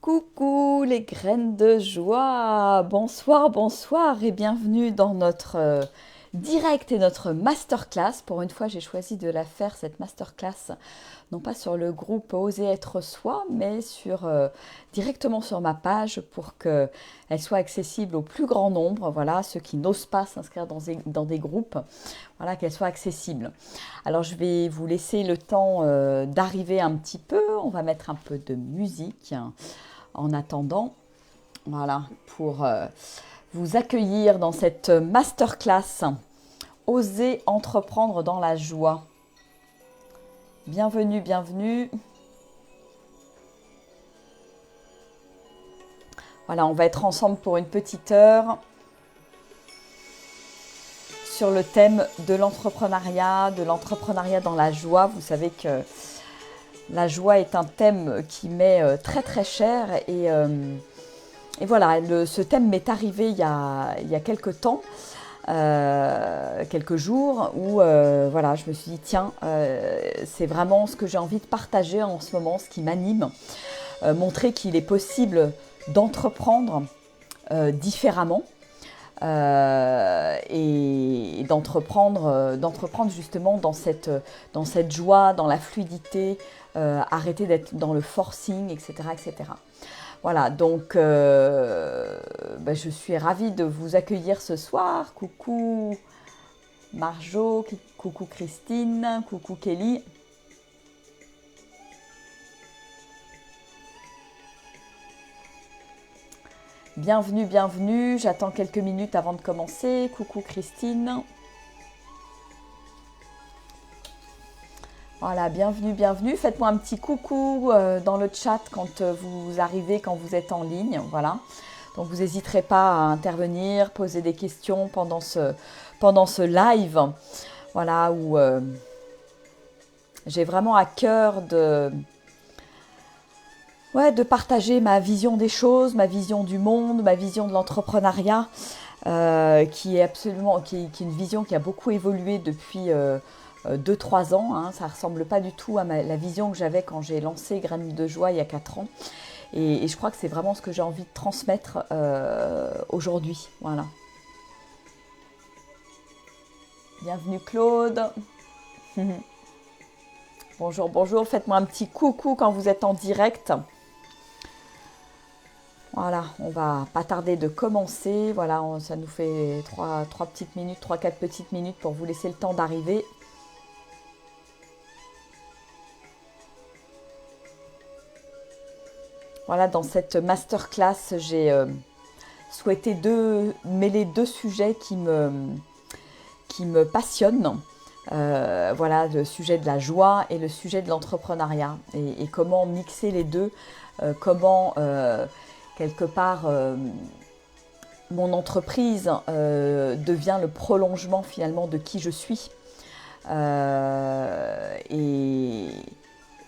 Coucou les graines de joie, bonsoir, bonsoir et bienvenue dans notre direct et notre masterclass. Pour une fois, j'ai choisi de la faire, cette masterclass, non pas sur le groupe Oser être soi, mais directement sur ma page pour qu'elle soit accessible au plus grand nombre, voilà, ceux qui n'osent pas s'inscrire dans des groupes, voilà, qu'elle soit accessible. Alors je vais vous laisser le temps d'arriver un petit peu, on va mettre un peu de musique en attendant, voilà, pour vous accueillir dans cette masterclass Oser entreprendre dans la joie. Bienvenue, bienvenue. Voilà, on va être ensemble pour une petite heure sur le thème de l'entrepreneuriat dans la joie. Vous savez que la joie est un thème qui m'est très très cher et voilà, ce thème m'est arrivé il y a quelques temps, quelques jours où voilà, je me suis dit tiens, c'est vraiment ce que j'ai envie de partager en ce moment, ce qui m'anime, montrer qu'il est possible d'entreprendre différemment et d'entreprendre justement dans cette joie, dans la fluidité, arrêter d'être dans le forcing, etc. etc. Voilà, donc je suis ravie de vous accueillir ce soir. Coucou Marjo, coucou Christine, coucou Kelly. Bienvenue, bienvenue. J'attends quelques minutes avant de commencer. Coucou Christine. Voilà, bienvenue, bienvenue. Faites-moi un petit coucou dans le chat quand vous arrivez, quand vous êtes en ligne. Voilà. Donc vous n'hésiterez pas à intervenir, poser des questions pendant ce live. Voilà, où j'ai vraiment à cœur de partager ma vision des choses, ma vision du monde, ma vision de l'entrepreneuriat, qui est une vision qui a beaucoup évolué depuis 2-3 ans. Hein. Ça ne ressemble pas du tout à la vision que j'avais quand j'ai lancé Graines de joie il y a 4 ans. Et je crois que c'est vraiment ce que j'ai envie de transmettre aujourd'hui. Voilà. Bienvenue Claude. Bonjour, bonjour. Faites-moi un petit coucou quand vous êtes en direct. Voilà, on va pas tarder de commencer. Voilà, ça nous fait 3-4 petites minutes pour vous laisser le temps d'arriver. Voilà, dans cette masterclass, j'ai souhaité mêler deux sujets qui me passionnent. Voilà, le sujet de la joie et le sujet de l'entrepreneuriat. Et comment mixer les deux, comment quelque part mon entreprise devient le prolongement finalement de qui je suis.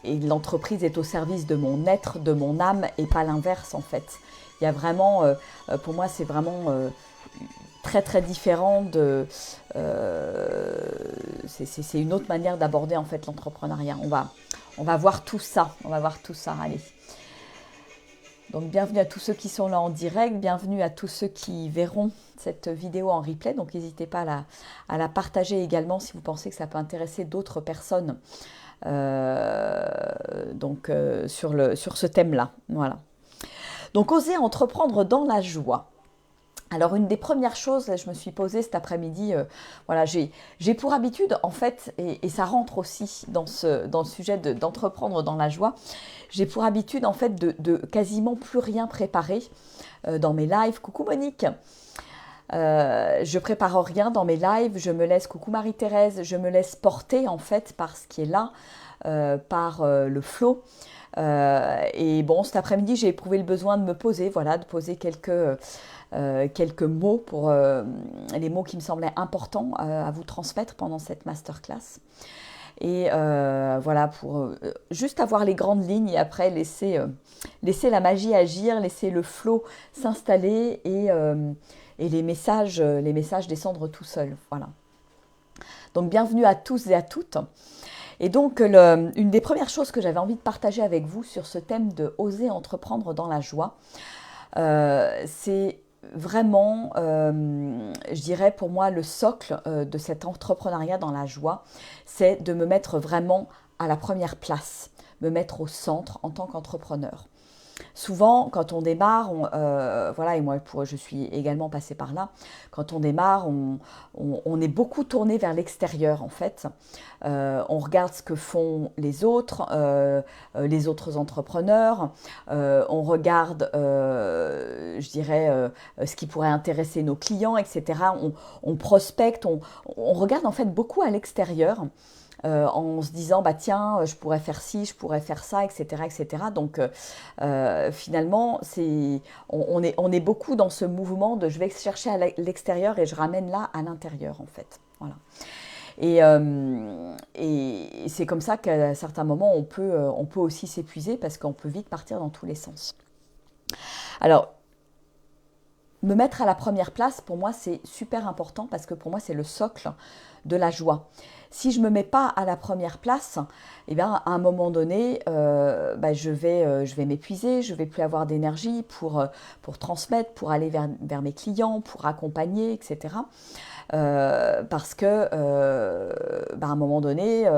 Et l'entreprise est au service de mon être, de mon âme et pas l'inverse en fait. Il y a vraiment, pour moi c'est vraiment très très différent c'est une autre manière d'aborder en fait l'entrepreneuriat. On va voir tout ça, allez. Donc bienvenue à tous ceux qui sont là en direct, bienvenue à tous ceux qui verront cette vidéo en replay. Donc n'hésitez pas à la partager également si vous pensez que ça peut intéresser d'autres personnes sur ce thème-là. Voilà. Donc oser entreprendre dans la joie. Alors une des premières choses, je me suis posée cet après-midi, voilà, j'ai pour habitude en fait, et ça rentre aussi dans le sujet d'entreprendre dans la joie, j'ai pour habitude en fait de quasiment plus rien préparer dans mes lives. Coucou Monique, je prépare rien dans mes lives, je me laisse, coucou Marie-Thérèse, je me laisse porter en fait par ce qui est là, par le flow. Et bon, cet après-midi, j'ai éprouvé le besoin de me poser, voilà, de poser quelques mots pour les mots qui me semblaient importants à vous transmettre pendant cette masterclass. Et voilà, pour juste avoir les grandes lignes et après laisser la magie agir, laisser le flow s'installer et les messages descendre tout seuls. Voilà. Donc bienvenue à tous et à toutes. Et donc, une des premières choses que j'avais envie de partager avec vous sur ce thème de oser entreprendre dans la joie, c'est vraiment, je dirais pour moi, le socle de cet entrepreneuriat dans la joie, c'est de me mettre vraiment à la première place, me mettre au centre en tant qu'entrepreneur. Souvent, quand on démarre, voilà, et moi je suis également passée par là, quand on démarre, on est beaucoup tourné vers l'extérieur en fait. On regarde ce que font les autres entrepreneurs, on regarde, je dirais, ce qui pourrait intéresser nos clients, etc. On prospecte, on regarde en fait beaucoup à l'extérieur. En se disant bah tiens je pourrais faire ci, je pourrais faire ça, etc. etc. Donc finalement on est beaucoup dans ce mouvement de je vais chercher à l'extérieur et je ramène là à l'intérieur en fait. Voilà. Et c'est comme ça qu'à certains moments on peut aussi s'épuiser parce qu'on peut vite partir dans tous les sens. Alors me mettre à la première place, pour moi, c'est super important parce que pour moi, c'est le socle de la joie. Si je ne me mets pas à la première place, eh bien, à un moment donné, je vais m'épuiser, je ne vais plus avoir d'énergie pour transmettre, pour aller vers mes clients, pour accompagner, etc. Parce que, à un moment donné,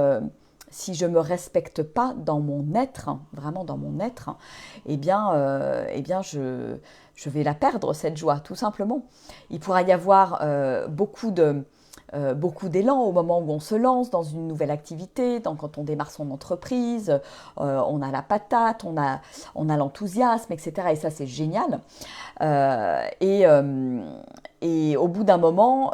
si je ne me respecte pas dans mon être, vraiment dans mon être, eh bien je vais la perdre, cette joie, tout simplement. Il pourra y avoir beaucoup d'élan au moment où on se lance dans une nouvelle activité, quand on démarre son entreprise, on a la patate, on a l'enthousiasme, etc. Et ça, c'est génial. Et au bout d'un moment,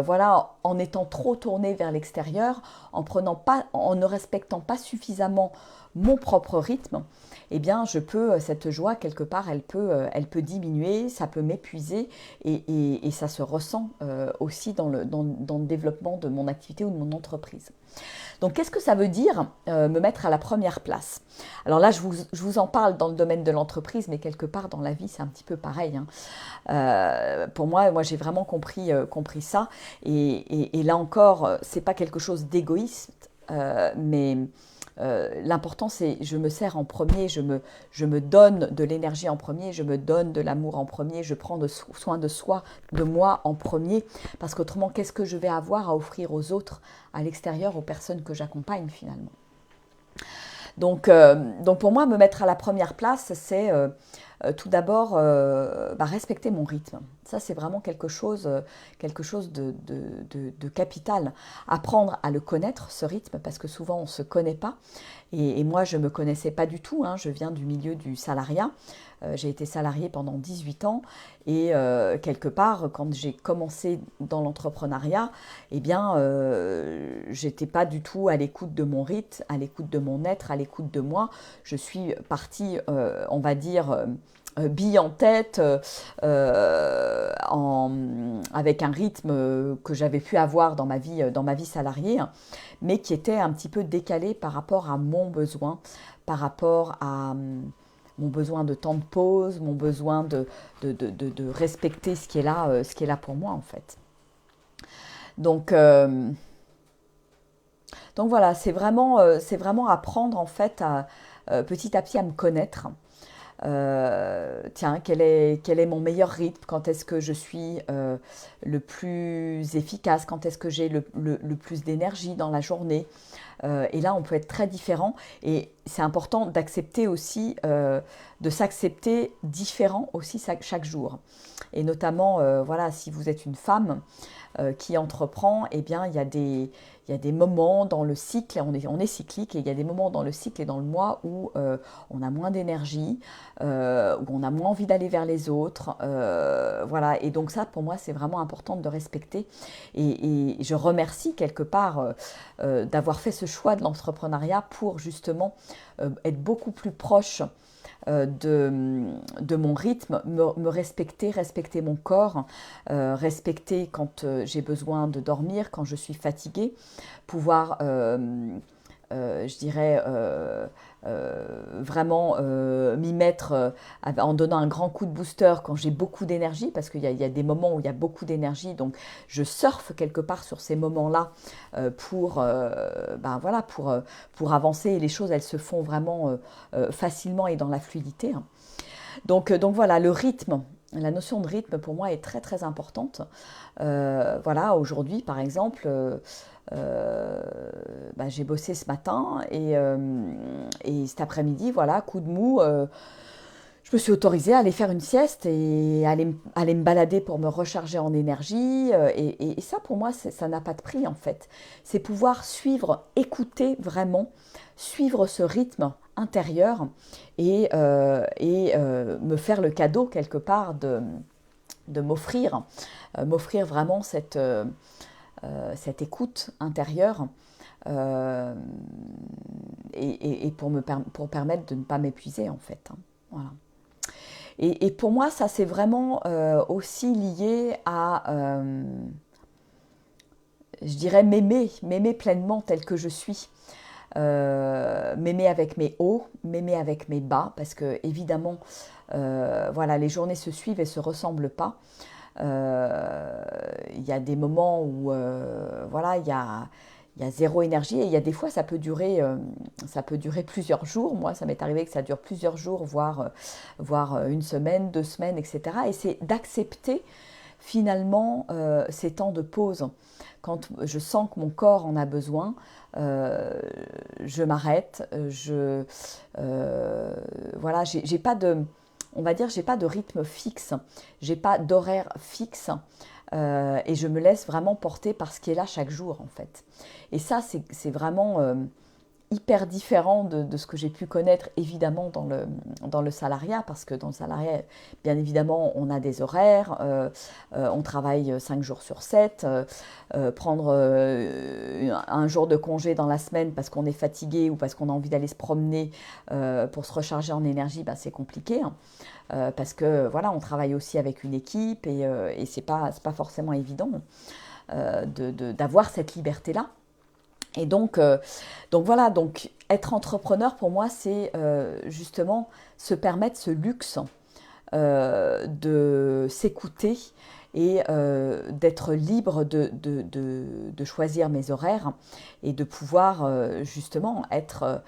voilà, en étant trop tourné vers l'extérieur, en ne respectant pas suffisamment mon propre rythme, eh bien, cette joie, quelque part, elle peut diminuer, ça peut m'épuiser et ça se ressent aussi dans le développement de mon activité ou de mon entreprise. Donc, qu'est-ce que ça veut dire me mettre à la première place? Alors là, je vous en parle dans le domaine de l'entreprise, mais quelque part dans la vie, c'est un petit peu pareil. Pour moi, j'ai vraiment compris ça. Et là encore, c'est pas quelque chose d'égoïste, mais l'important, c'est je me sers en premier, je me donne de l'énergie en premier, je me donne de l'amour en premier, je prends soin de moi en premier, parce qu'autrement, qu'est-ce que je vais avoir à offrir aux autres, à l'extérieur, aux personnes que j'accompagne finalement? Donc pour moi, me mettre à la première place, c'est tout d'abord respecter mon rythme. Ça, c'est vraiment quelque chose de capital. Apprendre à le connaître, ce rythme, parce que souvent, on ne se connaît pas. Et moi, je ne me connaissais pas du tout. Je viens du milieu du salariat. J'ai été salariée pendant 18 ans. Et quelque part, quand j'ai commencé dans l'entrepreneuriat, eh bien, j'étais pas du tout à l'écoute de mon rythme, à l'écoute de mon être, à l'écoute de moi. Je suis partie, on va dire, bille en tête, avec un rythme que j'avais pu avoir dans ma vie salariée, mais qui était un petit peu décalé par rapport à mon besoin, par rapport à mon besoin de temps de pause, mon besoin de respecter ce qui est là pour moi en fait. Donc voilà, c'est vraiment apprendre en fait petit à petit à me connaître. Tiens, quel est mon meilleur rythme? Quand est-ce que je suis le plus efficace? Quand est-ce que j'ai le plus d'énergie dans la journée? Et là, on peut être très différent. Et c'est important d'accepter aussi, de s'accepter différent aussi chaque jour. Et notamment, voilà, si vous êtes une femme qui entreprend, eh bien, il y a des moments dans le cycle, on est cyclique, et il y a des moments dans le cycle et dans le mois où on a moins d'énergie, où on a moins envie d'aller vers les autres. Voilà, et donc ça, pour moi, c'est vraiment important de respecter. Et je remercie quelque part d'avoir fait ce choix de l'entrepreneuriat pour justement être beaucoup plus proche de mon rythme, me respecter mon corps, respecter quand j'ai besoin de dormir, quand je suis fatiguée, pouvoir je dirais, vraiment m'y mettre en donnant un grand coup de booster quand j'ai beaucoup d'énergie, parce qu'il y a des moments où il y a beaucoup d'énergie, donc je surfe quelque part sur ces moments-là ben voilà, pour avancer, et les choses, elles se font vraiment facilement et dans la fluidité, hein. Donc voilà, le rythme, la notion de rythme pour moi est très très importante. Voilà, aujourd'hui par exemple, bah, j'ai bossé ce matin et cet après-midi, voilà, coup de mou, je me suis autorisée à aller faire une sieste et aller me balader pour me recharger en énergie. Et ça, pour moi, ça n'a pas de prix, en fait. C'est pouvoir suivre, écouter vraiment, suivre ce rythme intérieur et me faire le cadeau, quelque part, de m'offrir vraiment cette écoute intérieure, euh, et pour permettre de ne pas m'épuiser, en fait, hein. Voilà. Et pour moi, ça, c'est vraiment aussi lié à, je dirais, m'aimer pleinement tel que je suis. M'aimer avec mes hauts, m'aimer avec mes bas, parce que évidemment, voilà, les journées se suivent et se ressemblent pas. Il y a des moments où, voilà, il y a zéro énergie, et il y a des fois, ça peut durer plusieurs jours. Moi, ça m'est arrivé que ça dure plusieurs jours, voire une semaine, 2 semaines, etc. Et c'est d'accepter finalement ces temps de pause. Quand je sens que mon corps en a besoin, je m'arrête, voilà, j'ai pas de, on va dire, j'ai pas de rythme fixe, j'ai pas d'horaire fixe, et je me laisse vraiment porter par ce qui est là chaque jour, en fait. Et ça, c'est vraiment hyper différent de ce que j'ai pu connaître, évidemment, dans le salariat, parce que dans le salariat, bien évidemment, on a des horaires, on travaille 5 jours sur 7, prendre un jour de congé dans la semaine parce qu'on est fatigué ou parce qu'on a envie d'aller se promener pour se recharger en énergie, ben, c'est compliqué, hein. Parce que voilà, on travaille aussi avec une équipe, et c'est pas forcément évident d'avoir cette liberté-là. Et donc voilà, donc être entrepreneur pour moi, c'est justement se permettre ce luxe de s'écouter et d'être libre de choisir mes horaires et de pouvoir justement être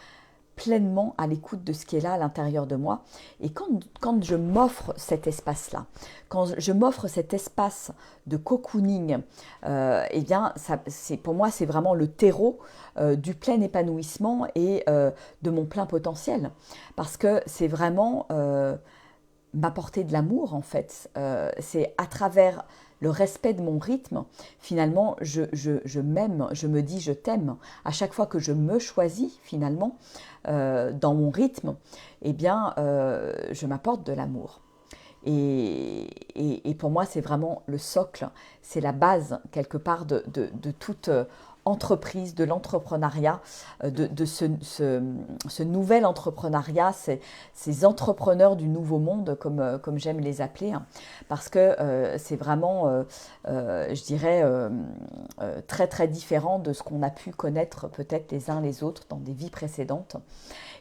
pleinement à l'écoute de ce qui est là à l'intérieur de moi. Et quand je m'offre cet espace-là, quand je m'offre cet espace de cocooning, eh bien, pour moi, c'est vraiment le terreau du plein épanouissement et de mon plein potentiel. Parce que c'est vraiment m'apporter de l'amour, en fait. C'est à travers le respect de mon rythme, finalement, je m'aime, je me dis je t'aime. À chaque fois que je me choisis, finalement, dans mon rythme, eh bien, je m'apporte de l'amour. Et pour moi, c'est vraiment le socle, c'est la base, quelque part, de toute entreprise, de l'entrepreneuriat, de ce nouvel entrepreneuriat, ces entrepreneurs du nouveau monde, comme j'aime les appeler, hein. Parce que c'est vraiment, je dirais, très très différent de ce qu'on a pu connaître peut-être les uns les autres dans des vies précédentes.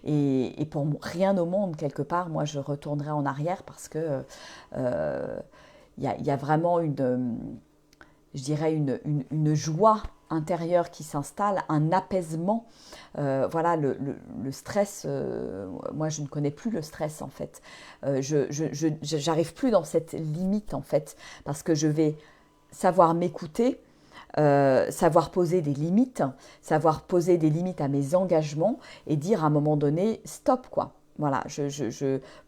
Et pour rien au monde, quelque part, moi je retournerai en arrière, parce que y a vraiment je dirais une joie intérieure qui s'installe, un apaisement. Voilà, le stress, moi je ne connais plus le stress, en fait. J'arrive plus dans cette limite, en fait, parce que je vais savoir m'écouter, savoir poser des limites, savoir poser des limites à mes engagements et dire à un moment donné stop, quoi. Voilà,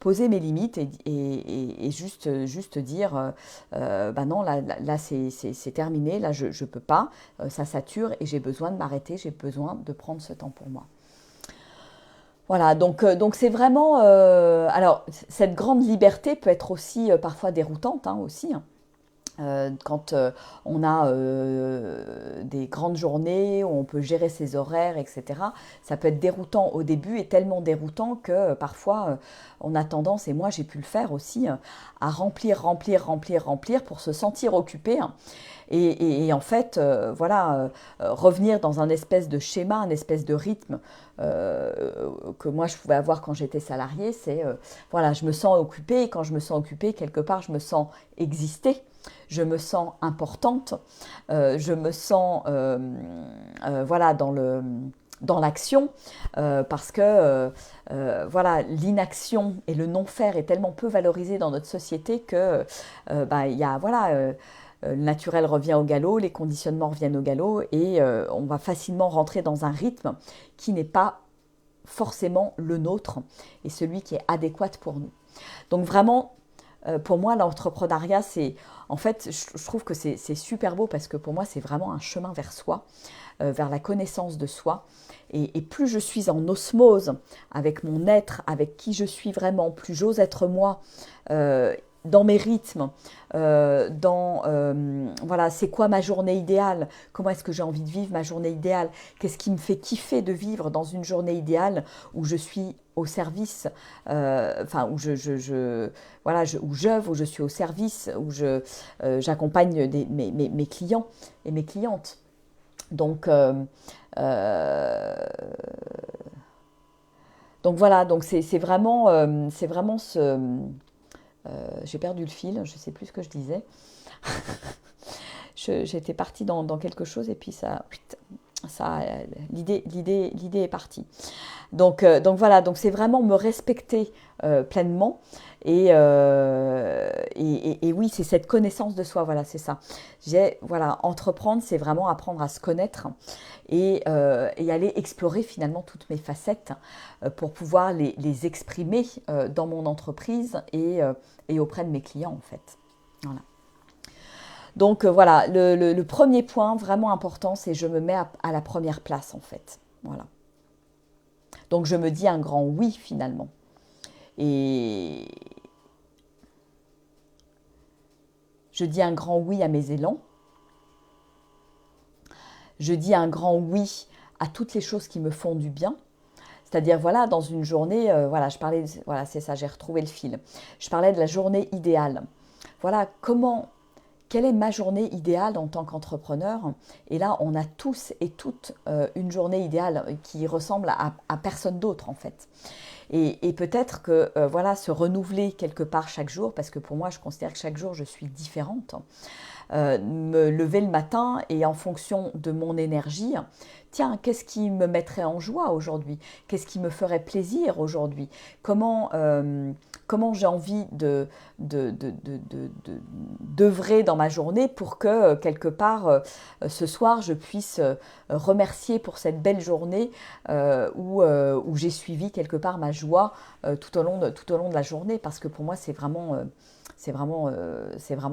poser mes limites et juste dire bah non, là c'est terminé, là je ne peux pas, ça sature et j'ai besoin de m'arrêter, j'ai besoin de prendre ce temps pour moi. Voilà, donc c'est vraiment. Alors, cette grande liberté peut être aussi parfois déroutante, hein, aussi, hein. Quand on a des grandes journées où on peut gérer ses horaires, etc., ça peut être déroutant au début et tellement déroutant que parfois on a tendance, et moi j'ai pu le faire aussi, à remplir pour se sentir occupé. Et en fait, voilà, revenir dans un espèce de schéma, un espèce de rythme que moi je pouvais avoir quand j'étais salariée, c'est, voilà, je me sens occupée, et quand je me sens occupée, quelque part, je me sens exister, je me sens importante, je me sens, voilà, dans l'action, parce que voilà, l'inaction et le non-faire est tellement peu valorisé dans notre société que bah, il y a, voilà, le naturel revient au galop, les conditionnements reviennent au galop et on va facilement rentrer dans un rythme qui n'est pas forcément le nôtre et celui qui est adéquat pour nous. Donc vraiment, pour moi, l'entrepreneuriat, c'est, en fait, je trouve que c'est super beau parce que pour moi, c'est vraiment un chemin vers soi, vers la connaissance de soi. Et plus je suis en osmose avec mon être, avec qui je suis vraiment, plus j'ose être moi, dans mes rythmes, voilà, c'est quoi ma journée idéale, comment est-ce que j'ai envie de vivre ma journée idéale, qu'est-ce qui me fait kiffer de vivre dans une journée idéale où je suis au service, enfin voilà, où j'œuvre, où je suis au service, où j'accompagne mes clients et mes clientes. Donc, euh, donc voilà, donc c'est vraiment ce. J'ai perdu le fil, je ne sais plus ce que je disais. J'étais partie dans quelque chose et puis l'idée est partie. Donc voilà, donc c'est vraiment me respecter pleinement et oui, c'est cette connaissance de soi, voilà, c'est ça. Voilà, entreprendre, c'est vraiment apprendre à se connaître et aller explorer finalement toutes mes facettes pour pouvoir les exprimer dans mon entreprise et auprès de mes clients en fait. Voilà. Donc voilà, le premier point vraiment important, c'est je me mets à la première place en fait. Voilà. Donc je me dis un grand oui finalement. Et je dis un grand oui à mes élans. Je dis un grand oui à toutes les choses qui me font du bien. C'est-à-dire, voilà, dans une journée, voilà, voilà, c'est ça, j'ai retrouvé le fil. Je parlais de la journée idéale. Voilà, quelle est ma journée idéale en tant qu'entrepreneur? Et là, on a tous et toutes une journée idéale qui ressemble à personne d'autre en fait. Et peut-être que voilà, se renouveler quelque part chaque jour, parce que pour moi, je considère que chaque jour, je suis différente. Me lever le matin et en fonction de mon énergie, tiens, qu'est-ce qui me mettrait en joie aujourd'hui? Qu'est-ce qui me ferait plaisir aujourd'hui? Comment j'ai envie d'œuvrer dans ma journée pour que quelque part ce soir je puisse remercier pour cette belle journée où j'ai suivi quelque part ma joie tout au long de la journée, parce que pour moi c'est vraiment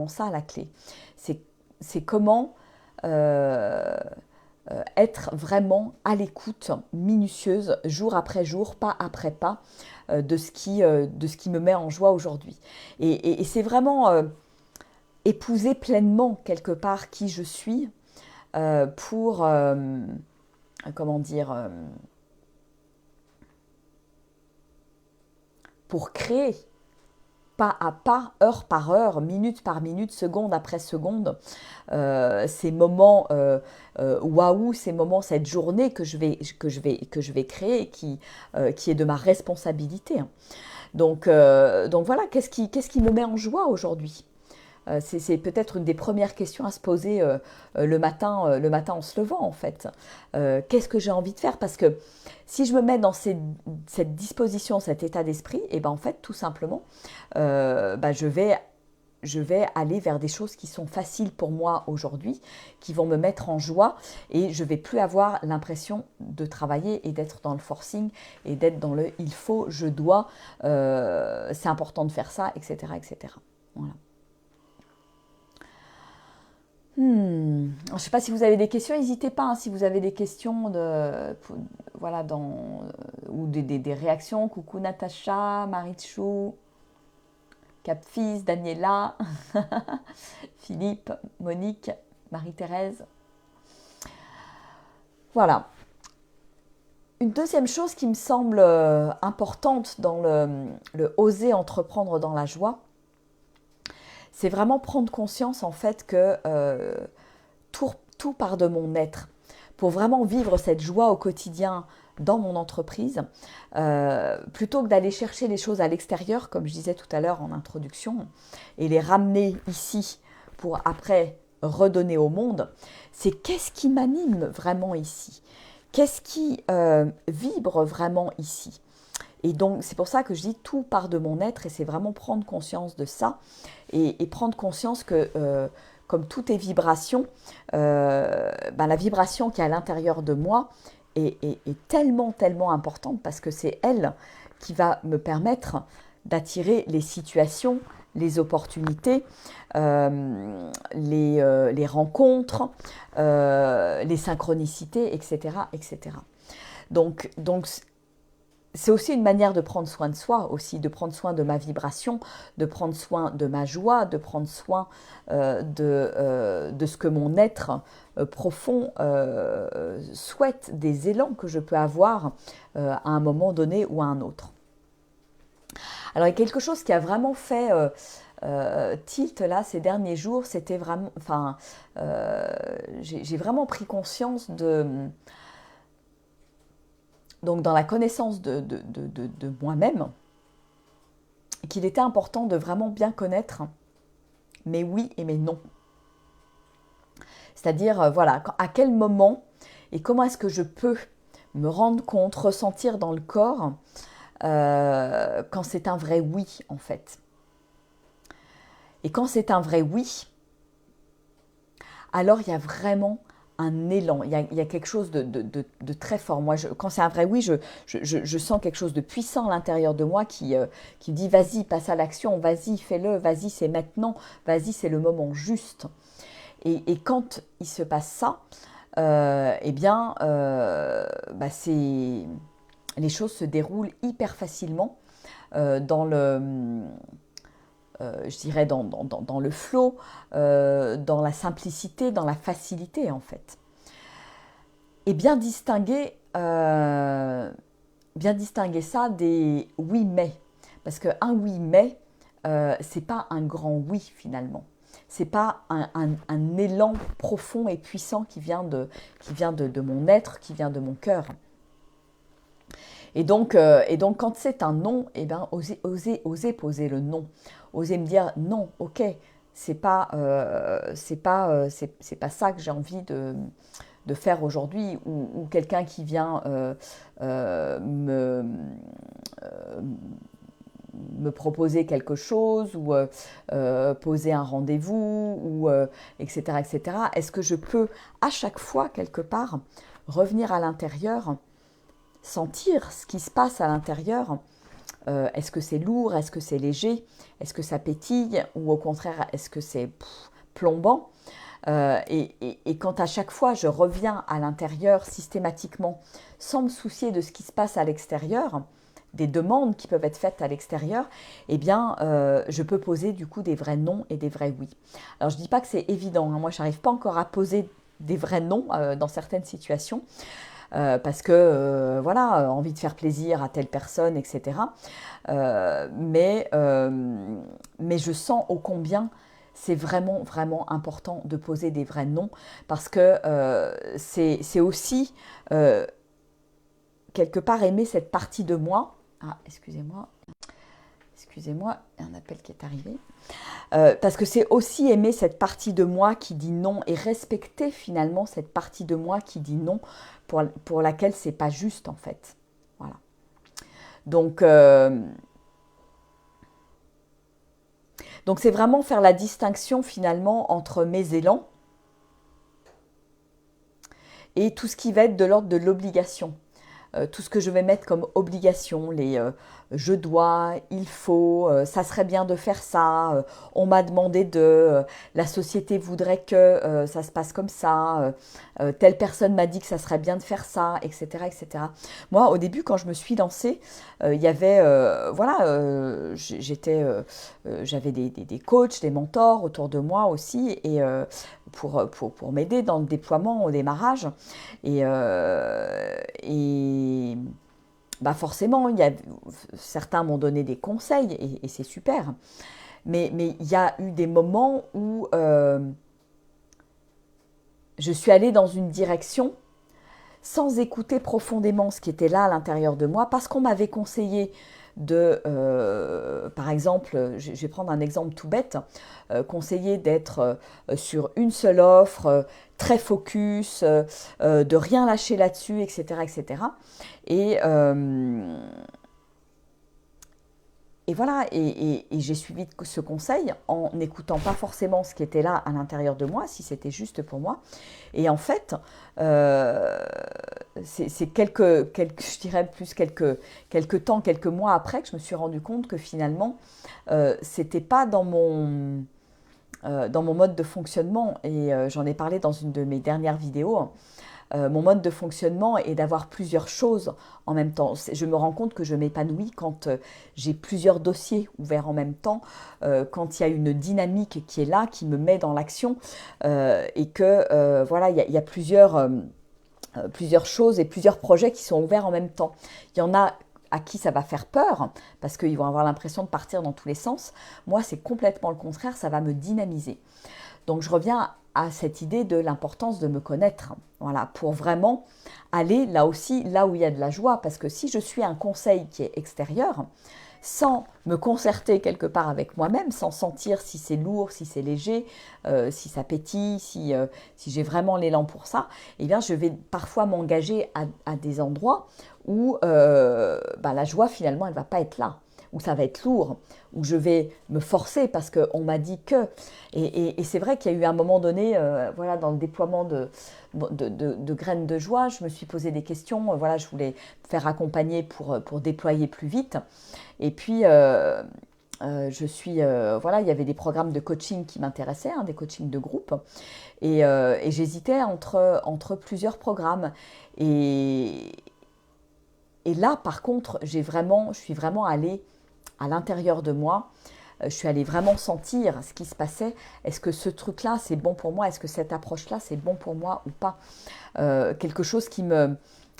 ça la clé. C'est comment être vraiment à l'écoute minutieuse, jour après jour, pas après pas, de ce qui me met en joie aujourd'hui. Et c'est vraiment épouser pleinement quelque part qui je suis pour, comment dire, pour créer pas à pas, heure par heure, minute par minute, seconde après seconde, ces moments waouh, ces moments, cette journée que je vais créer, qui est de ma responsabilité. Donc voilà, qu'est-ce qui me met en joie aujourd'hui? C'est peut-être une des premières questions à se poser le matin en se levant en fait. Qu'est-ce que j'ai envie de faire? Parce que si je me mets dans cette disposition, cet état d'esprit, et ben en fait tout simplement, je vais aller vers des choses qui sont faciles pour moi aujourd'hui, qui vont me mettre en joie, et je vais plus avoir l'impression de travailler et d'être dans le forcing et d'être dans le il faut, je dois, c'est important de faire ça, etc., etc. Voilà. Je ne sais pas si vous avez des questions, n'hésitez pas, hein, si vous avez des questions voilà, ou des réactions. Coucou Natacha, Marichou, Capfis, Daniela, Philippe, Monique, Marie-Thérèse. Voilà. Une deuxième chose qui me semble importante dans le oser entreprendre dans la joie, c'est vraiment prendre conscience en fait que tout part de mon être. Pour vraiment vivre cette joie au quotidien dans mon entreprise, plutôt que d'aller chercher les choses à l'extérieur, comme je disais tout à l'heure en introduction, et les ramener ici pour après redonner au monde, c'est qu'est-ce qui m'anime vraiment ici? Qu'est-ce qui vibre vraiment ici? Et donc, c'est pour ça que je dis tout part de mon être et c'est vraiment prendre conscience de ça et prendre conscience que, comme tout est vibration, la vibration qui est à l'intérieur de moi est tellement, tellement importante parce que c'est elle qui va me permettre d'attirer les situations, les opportunités, les rencontres, les synchronicités, etc., etc. Donc c'est aussi une manière de prendre soin de soi, aussi de prendre soin de ma vibration, de prendre soin de ma joie, de prendre soin de ce que mon être profond souhaite, des élans que je peux avoir à un moment donné ou à un autre. Alors il y a quelque chose qui a vraiment fait tilt là ces derniers jours, c'était vraiment, j'ai vraiment pris conscience donc dans la connaissance de moi-même, qu'il était important de vraiment bien connaître mes oui et mes non. C'est-à-dire, voilà, à quel moment et comment est-ce que je peux me rendre compte, ressentir dans le corps quand c'est un vrai oui, en fait. Et quand c'est un vrai oui, alors il y a vraiment un élan, il y a quelque chose de très fort. Moi, quand c'est un vrai oui, je sens quelque chose de puissant à l'intérieur de moi qui dit vas-y, passe à l'action, vas-y, fais-le, vas-y, c'est maintenant, vas-y, c'est le moment juste. Et quand il se passe ça, les choses se déroulent hyper facilement dans le... je dirais dans le flow, dans la simplicité, dans la facilité en fait. Et bien distinguer ça des oui mais. Parce qu'un oui mais, c'est pas un grand oui finalement. C'est pas un élan profond et puissant qui vient de mon être, qui vient de mon cœur. Et donc quand c'est un non, oser poser le non. Oser me dire non, ok, c'est pas ça que j'ai envie de faire aujourd'hui, ou quelqu'un qui vient me proposer quelque chose, ou poser un rendez-vous, ou etc., etc. Est-ce que je peux à chaque fois, quelque part, revenir à l'intérieur, sentir ce qui se passe à l'intérieur? Est-ce que c'est lourd? Est-ce que c'est léger? Est-ce que ça pétille? Ou au contraire, est-ce que c'est plombant? Et quand à chaque fois je reviens à l'intérieur systématiquement, sans me soucier de ce qui se passe à l'extérieur, des demandes qui peuvent être faites à l'extérieur, je peux poser du coup des vrais non et des vrais oui. Alors je ne dis pas que c'est évident, hein. Moi je n'arrive pas encore à poser des vrais non dans certaines situations. Parce que envie de faire plaisir à telle personne, etc. Mais je sens ô combien c'est vraiment, vraiment important de poser des vrais noms, parce que c'est aussi quelque part aimer cette partie de moi. Ah, excusez-moi, il y a un appel qui est arrivé. Parce que c'est aussi aimer cette partie de moi qui dit non et respecter finalement cette partie de moi qui dit non pour laquelle c'est pas juste en fait. Voilà. Donc c'est vraiment faire la distinction finalement entre mes élans et tout ce qui va être de l'ordre de l'obligation. tout ce que je vais mettre comme obligation, les je dois, il faut, ça serait bien de faire ça, on m'a demandé de, la société voudrait que ça se passe comme ça, telle personne m'a dit que ça serait bien de faire ça, etc., etc. Moi, au début, quand je me suis lancée, il y avait, voilà, j'avais des coachs, des mentors autour de moi aussi, et pour m'aider dans le déploiement au démarrage. Et bah forcément, certains m'ont donné des conseils et c'est super. Mais il y a eu des moments où je suis allée dans une direction sans écouter profondément ce qui était là à l'intérieur de moi, parce qu'on m'avait conseillé de, par exemple, je vais prendre un exemple tout bête, conseiller d'être sur une seule offre, très focus, de rien lâcher là-dessus, etc., etc. Et, euh, et voilà, et j'ai suivi ce conseil en n'écoutant pas forcément ce qui était là à l'intérieur de moi, si c'était juste pour moi. Et en fait, euh, c'est je dirais plus quelques temps, quelques mois après que je me suis rendu compte que finalement, c'était pas dans mon mode de fonctionnement. Et j'en ai parlé dans une de mes dernières vidéos. Mon mode de fonctionnement est d'avoir plusieurs choses en même temps. Je me rends compte que je m'épanouis quand j'ai plusieurs dossiers ouverts en même temps, quand il y a une dynamique qui est là, qui me met dans l'action, et que voilà, il y a plusieurs choses et plusieurs projets qui sont ouverts en même temps. Il y en a à qui ça va faire peur, parce qu'ils vont avoir l'impression de partir dans tous les sens. Moi, c'est complètement le contraire, ça va me dynamiser. Donc je reviens à cette idée de l'importance de me connaître, voilà, pour vraiment aller là aussi, là où il y a de la joie, parce que si je suis un conseil qui est extérieur, sans me concerter quelque part avec moi-même, sans sentir si c'est lourd, si c'est léger, si ça pétille, si j'ai vraiment l'élan pour ça, eh bien je vais parfois m'engager à des endroits où la joie finalement elle ne va pas être là, où ça va être lourd, où je vais me forcer parce qu'on m'a dit que. Et c'est vrai qu'il y a eu un moment donné, voilà, dans le déploiement de graines de joie, je me suis posé des questions. Voilà, je voulais me faire accompagner pour déployer plus vite. Et puis, voilà, il y avait des programmes de coaching qui m'intéressaient, hein, des coachings de groupe. Et j'hésitais entre plusieurs programmes. Et, et là, par contre, je suis vraiment allée à l'intérieur de moi. Je suis allée vraiment sentir ce qui se passait. Est-ce que ce truc-là, c'est bon pour moi? Est-ce que cette approche-là, c'est bon pour moi ou pas? Quelque chose qui me...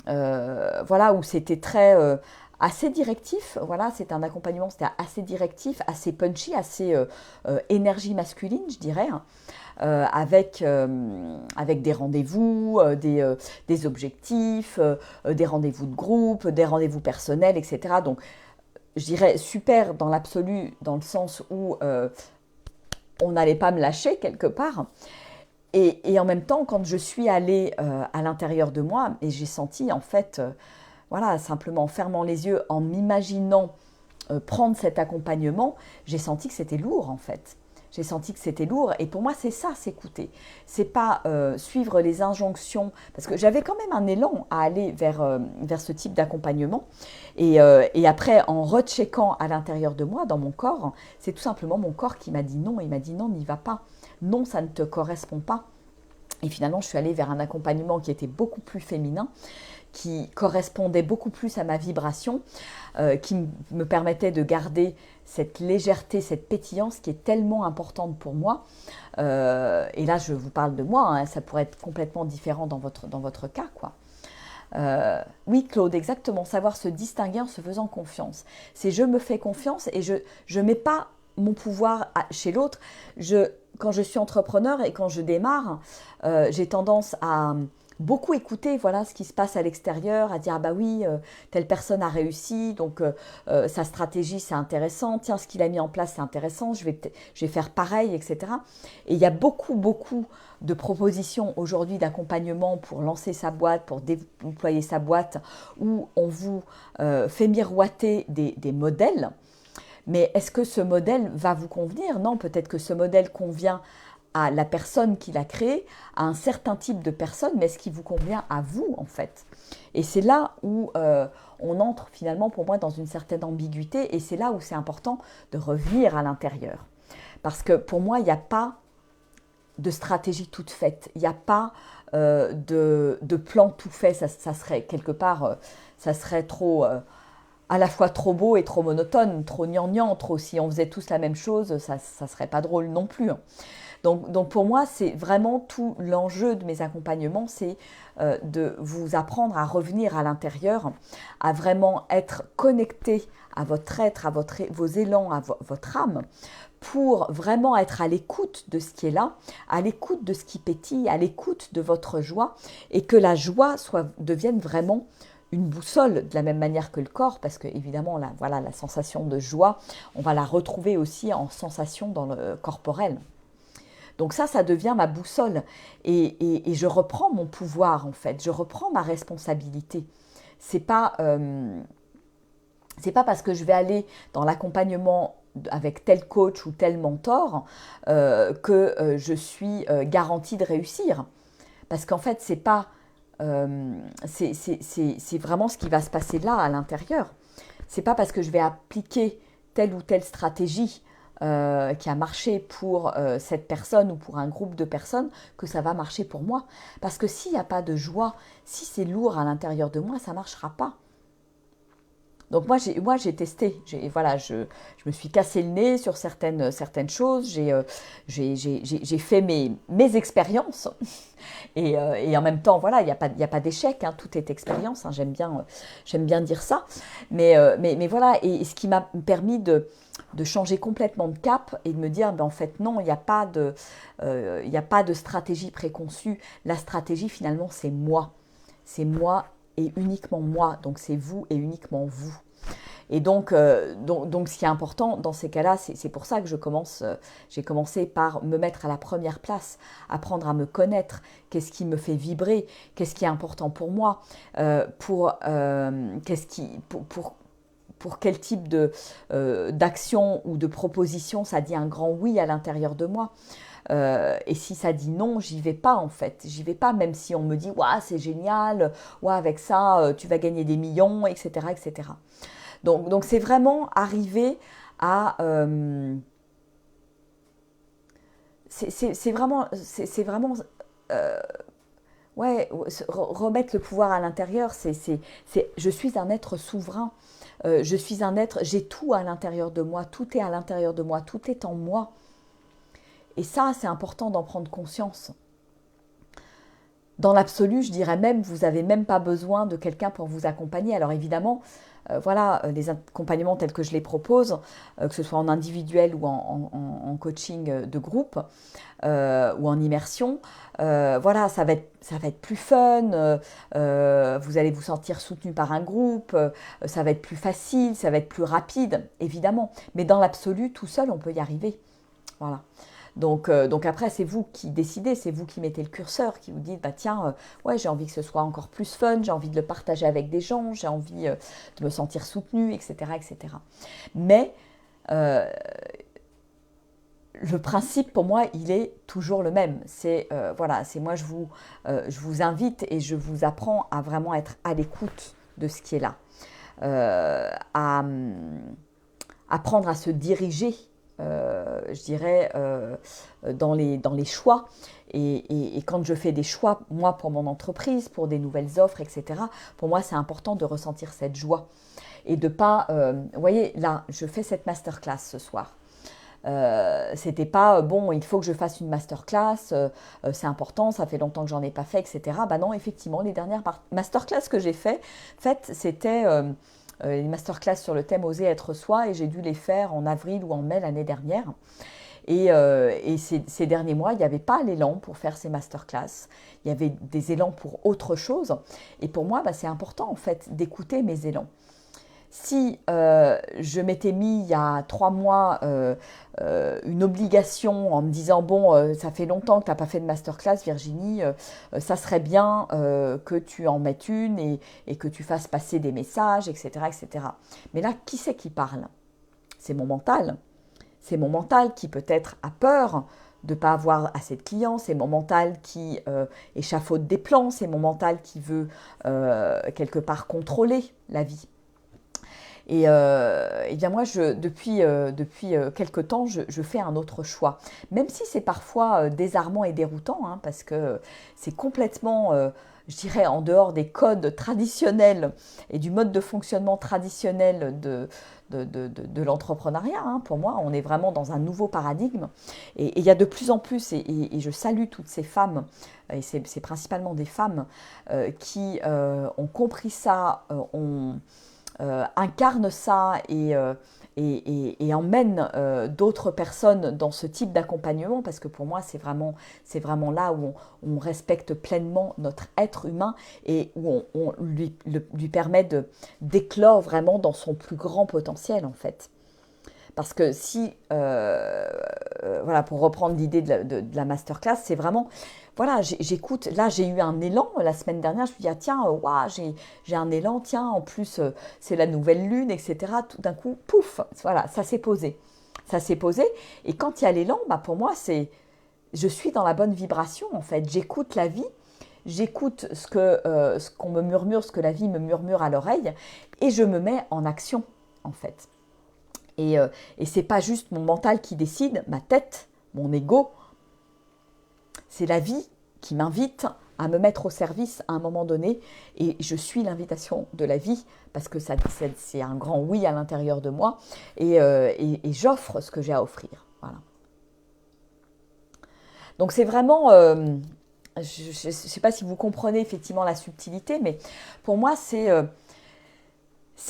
voilà, où c'était assez directif. Voilà, c'était un accompagnement, c'était assez directif, assez punchy, assez énergie masculine, je dirais. Hein. Avec des rendez-vous, des objectifs, des rendez-vous de groupe, des rendez-vous personnels, etc. Donc, je dirais super dans l'absolu, dans le sens où on n'allait pas me lâcher quelque part. Et en même temps, quand je suis allée à l'intérieur de moi, et j'ai senti en fait, voilà, simplement en fermant les yeux, en m'imaginant prendre cet accompagnement, j'ai senti que c'était lourd en fait. J'ai senti que c'était lourd et pour moi c'est ça, s'écouter. C'est pas suivre les injonctions, parce que j'avais quand même un élan à aller vers ce type d'accompagnement. Et après, en recheckant à l'intérieur de moi, dans mon corps, c'est tout simplement mon corps qui m'a dit non. Il m'a dit non, n'y va pas. Non, ça ne te correspond pas. Et finalement, je suis allée vers un accompagnement qui était beaucoup plus féminin, qui correspondait beaucoup plus à ma vibration, qui me permettait de garder cette légèreté, cette pétillance qui est tellement importante pour moi. Et là, je vous parle de moi, hein, ça pourrait être complètement différent dans votre cas, quoi. Oui, Claude, exactement. Savoir se distinguer en se faisant confiance. C'est je me fais confiance et je mets pas mon pouvoir chez l'autre. Quand je suis entrepreneur et quand je démarre, j'ai tendance à beaucoup écouter voilà ce qui se passe à l'extérieur, à dire ah bah oui, telle personne a réussi, donc sa stratégie c'est intéressant, tiens ce qu'il a mis en place c'est intéressant, je vais faire pareil, etc. Et il y a beaucoup de propositions aujourd'hui d'accompagnement pour lancer sa boîte, pour déployer sa boîte, où on vous fait miroiter des modèles. Mais est-ce que ce modèle va vous convenir? Non, peut-être que ce modèle convient à la personne qui l'a créé, à un certain type de personne, mais est-ce qui vous convient à vous en fait? Et c'est là où on entre finalement pour moi dans une certaine ambiguïté, et c'est là où c'est important de revenir à l'intérieur. Parce que pour moi, il n'y a pas de stratégie toute faite, il n'y a pas de plan tout fait, ça serait quelque part, ça serait trop... à la fois trop beau et trop monotone, trop gnangnan, trop si on faisait tous la même chose, ça ne serait pas drôle non plus. Donc pour moi, c'est vraiment tout l'enjeu de mes accompagnements, c'est de vous apprendre à revenir à l'intérieur, à vraiment être connecté à votre être, à vos élans, à votre âme, pour vraiment être à l'écoute de ce qui est là, à l'écoute de ce qui pétille, à l'écoute de votre joie, et que la joie devienne vraiment une boussole de la même manière que le corps, parce que évidemment voilà, la sensation de joie, on va la retrouver aussi en sensation dans le corporel. Donc ça devient ma boussole, et je reprends mon pouvoir en fait, je reprends ma responsabilité. C'est pas parce que je vais aller dans l'accompagnement avec tel coach ou tel mentor que je suis garantie de réussir, parce qu'en fait c'est pas c'est vraiment ce qui va se passer là à l'intérieur. C'est pas parce que je vais appliquer telle ou telle stratégie qui a marché pour cette personne ou pour un groupe de personnes que ça va marcher pour moi. Parce que s'il n'y a pas de joie, si c'est lourd à l'intérieur de moi, ça ne marchera pas. Donc moi j'ai testé, voilà, je me suis cassé le nez sur certaines choses, j'ai fait mes expériences et en même temps voilà, il y a pas d'échec, hein, tout est expérience, hein, j'aime bien dire ça, mais voilà, et ce qui m'a permis de changer complètement de cap et de me dire en fait non, il n'y a pas de stratégie préconçue, la stratégie finalement c'est moi et uniquement moi, donc c'est vous et uniquement vous. Et donc ce qui est important dans ces cas-là, c'est pour ça que j'ai commencé par me mettre à la première place, apprendre à me connaître, qu'est-ce qui me fait vibrer, qu'est-ce qui est important pour moi, pour quel type d'action ou de proposition ça dit un grand oui à l'intérieur de moi. Et si ça dit non, j'y vais pas en fait. J'y vais pas même si on me dit « Waouh, c'est génial, ouais, avec ça, tu vas gagner des millions, etc. etc. » Donc c'est vraiment arriver à... c'est vraiment ouais, remettre le pouvoir à l'intérieur. Je suis un être souverain. Je suis un être, j'ai tout à l'intérieur de moi. Tout est à l'intérieur de moi. Tout est en moi. Et ça, c'est important d'en prendre conscience. Dans l'absolu, je dirais même, vous n'avez même pas besoin de quelqu'un pour vous accompagner. Alors évidemment, voilà, les accompagnements tels que je les propose, que ce soit en individuel ou en coaching de groupe ou en immersion, voilà, ça va être plus fun, vous allez vous sentir soutenu par un groupe, ça va être plus facile, ça va être plus rapide, évidemment. Mais dans l'absolu, tout seul, on peut y arriver. Voilà. Donc après, c'est vous qui décidez, c'est vous qui mettez le curseur, qui vous dites, bah tiens, ouais, j'ai envie que ce soit encore plus fun, j'ai envie de le partager avec des gens, j'ai envie de me sentir soutenue, etc. etc. Mais le principe, pour moi, il est toujours le même. C'est voilà, c'est moi, je vous invite et je vous apprends à vraiment être à l'écoute de ce qui est là, à apprendre à se diriger, je dirais, dans les choix. Et quand je fais des choix, moi, pour mon entreprise, pour des nouvelles offres, etc., pour moi, c'est important de ressentir cette joie. Et de pas... vous voyez, là, je fais cette masterclass ce soir. C'était pas bon, il faut que je fasse une masterclass, c'est important, ça fait longtemps que j'en ai pas fait, etc. Bah non, effectivement, les dernières masterclass que j'ai faites, c'était les masterclass sur le thème Oser être soi, et j'ai dû les faire en avril ou en mai l'année dernière. Et ces derniers mois, il n'y avait pas l'élan pour faire ces masterclass. Il y avait des élans pour autre chose. Et pour moi, bah, c'est important en fait d'écouter mes élans. Si je m'étais mis il y a 3 mois une obligation en me disant « Bon, ça fait longtemps que tu n'as pas fait de masterclass, Virginie, ça serait bien que tu en mettes une et que tu fasses passer des messages, etc. etc. » Mais là, qui c'est qui parle? C'est mon mental. C'est mon mental qui peut-être a peur de ne pas avoir assez de clients, c'est mon mental qui échafaude des plans, c'est mon mental qui veut quelque part contrôler la vie. Et bien moi, depuis quelque temps, je fais un autre choix. Même si c'est parfois désarmant et déroutant, hein, parce que c'est complètement, je dirais, en dehors des codes traditionnels et du mode de fonctionnement traditionnel de l'entrepreneuriat. Hein. Pour moi, on est vraiment dans un nouveau paradigme. Et il y a de plus en plus, et je salue toutes ces femmes, et c'est principalement des femmes qui ont compris ça, incarne ça et emmène d'autres personnes dans ce type d'accompagnement, parce que pour moi c'est vraiment là où on respecte pleinement notre être humain et où on lui permet d'éclore vraiment dans son plus grand potentiel en fait. Parce que si, voilà, pour reprendre l'idée de la masterclass, c'est vraiment, voilà, j'écoute, là j'ai eu un élan la semaine dernière, je me suis dit, ah, tiens, ouah, j'ai un élan, tiens, en plus c'est la nouvelle lune, etc. Tout d'un coup, pouf, voilà, ça s'est posé. Ça s'est posé, et quand il y a l'élan, bah, pour moi, je suis dans la bonne vibration en fait, j'écoute la vie, j'écoute ce qu'on me murmure, ce que la vie me murmure à l'oreille, et je me mets en action en fait. Et c'est pas juste mon mental qui décide, ma tête, mon ego, c'est la vie qui m'invite à me mettre au service à un moment donné, et je suis l'invitation de la vie parce que c'est un grand oui à l'intérieur de moi, et j'offre ce que j'ai à offrir. Voilà. Donc c'est vraiment, je ne sais pas si vous comprenez effectivement la subtilité, mais pour moi c'est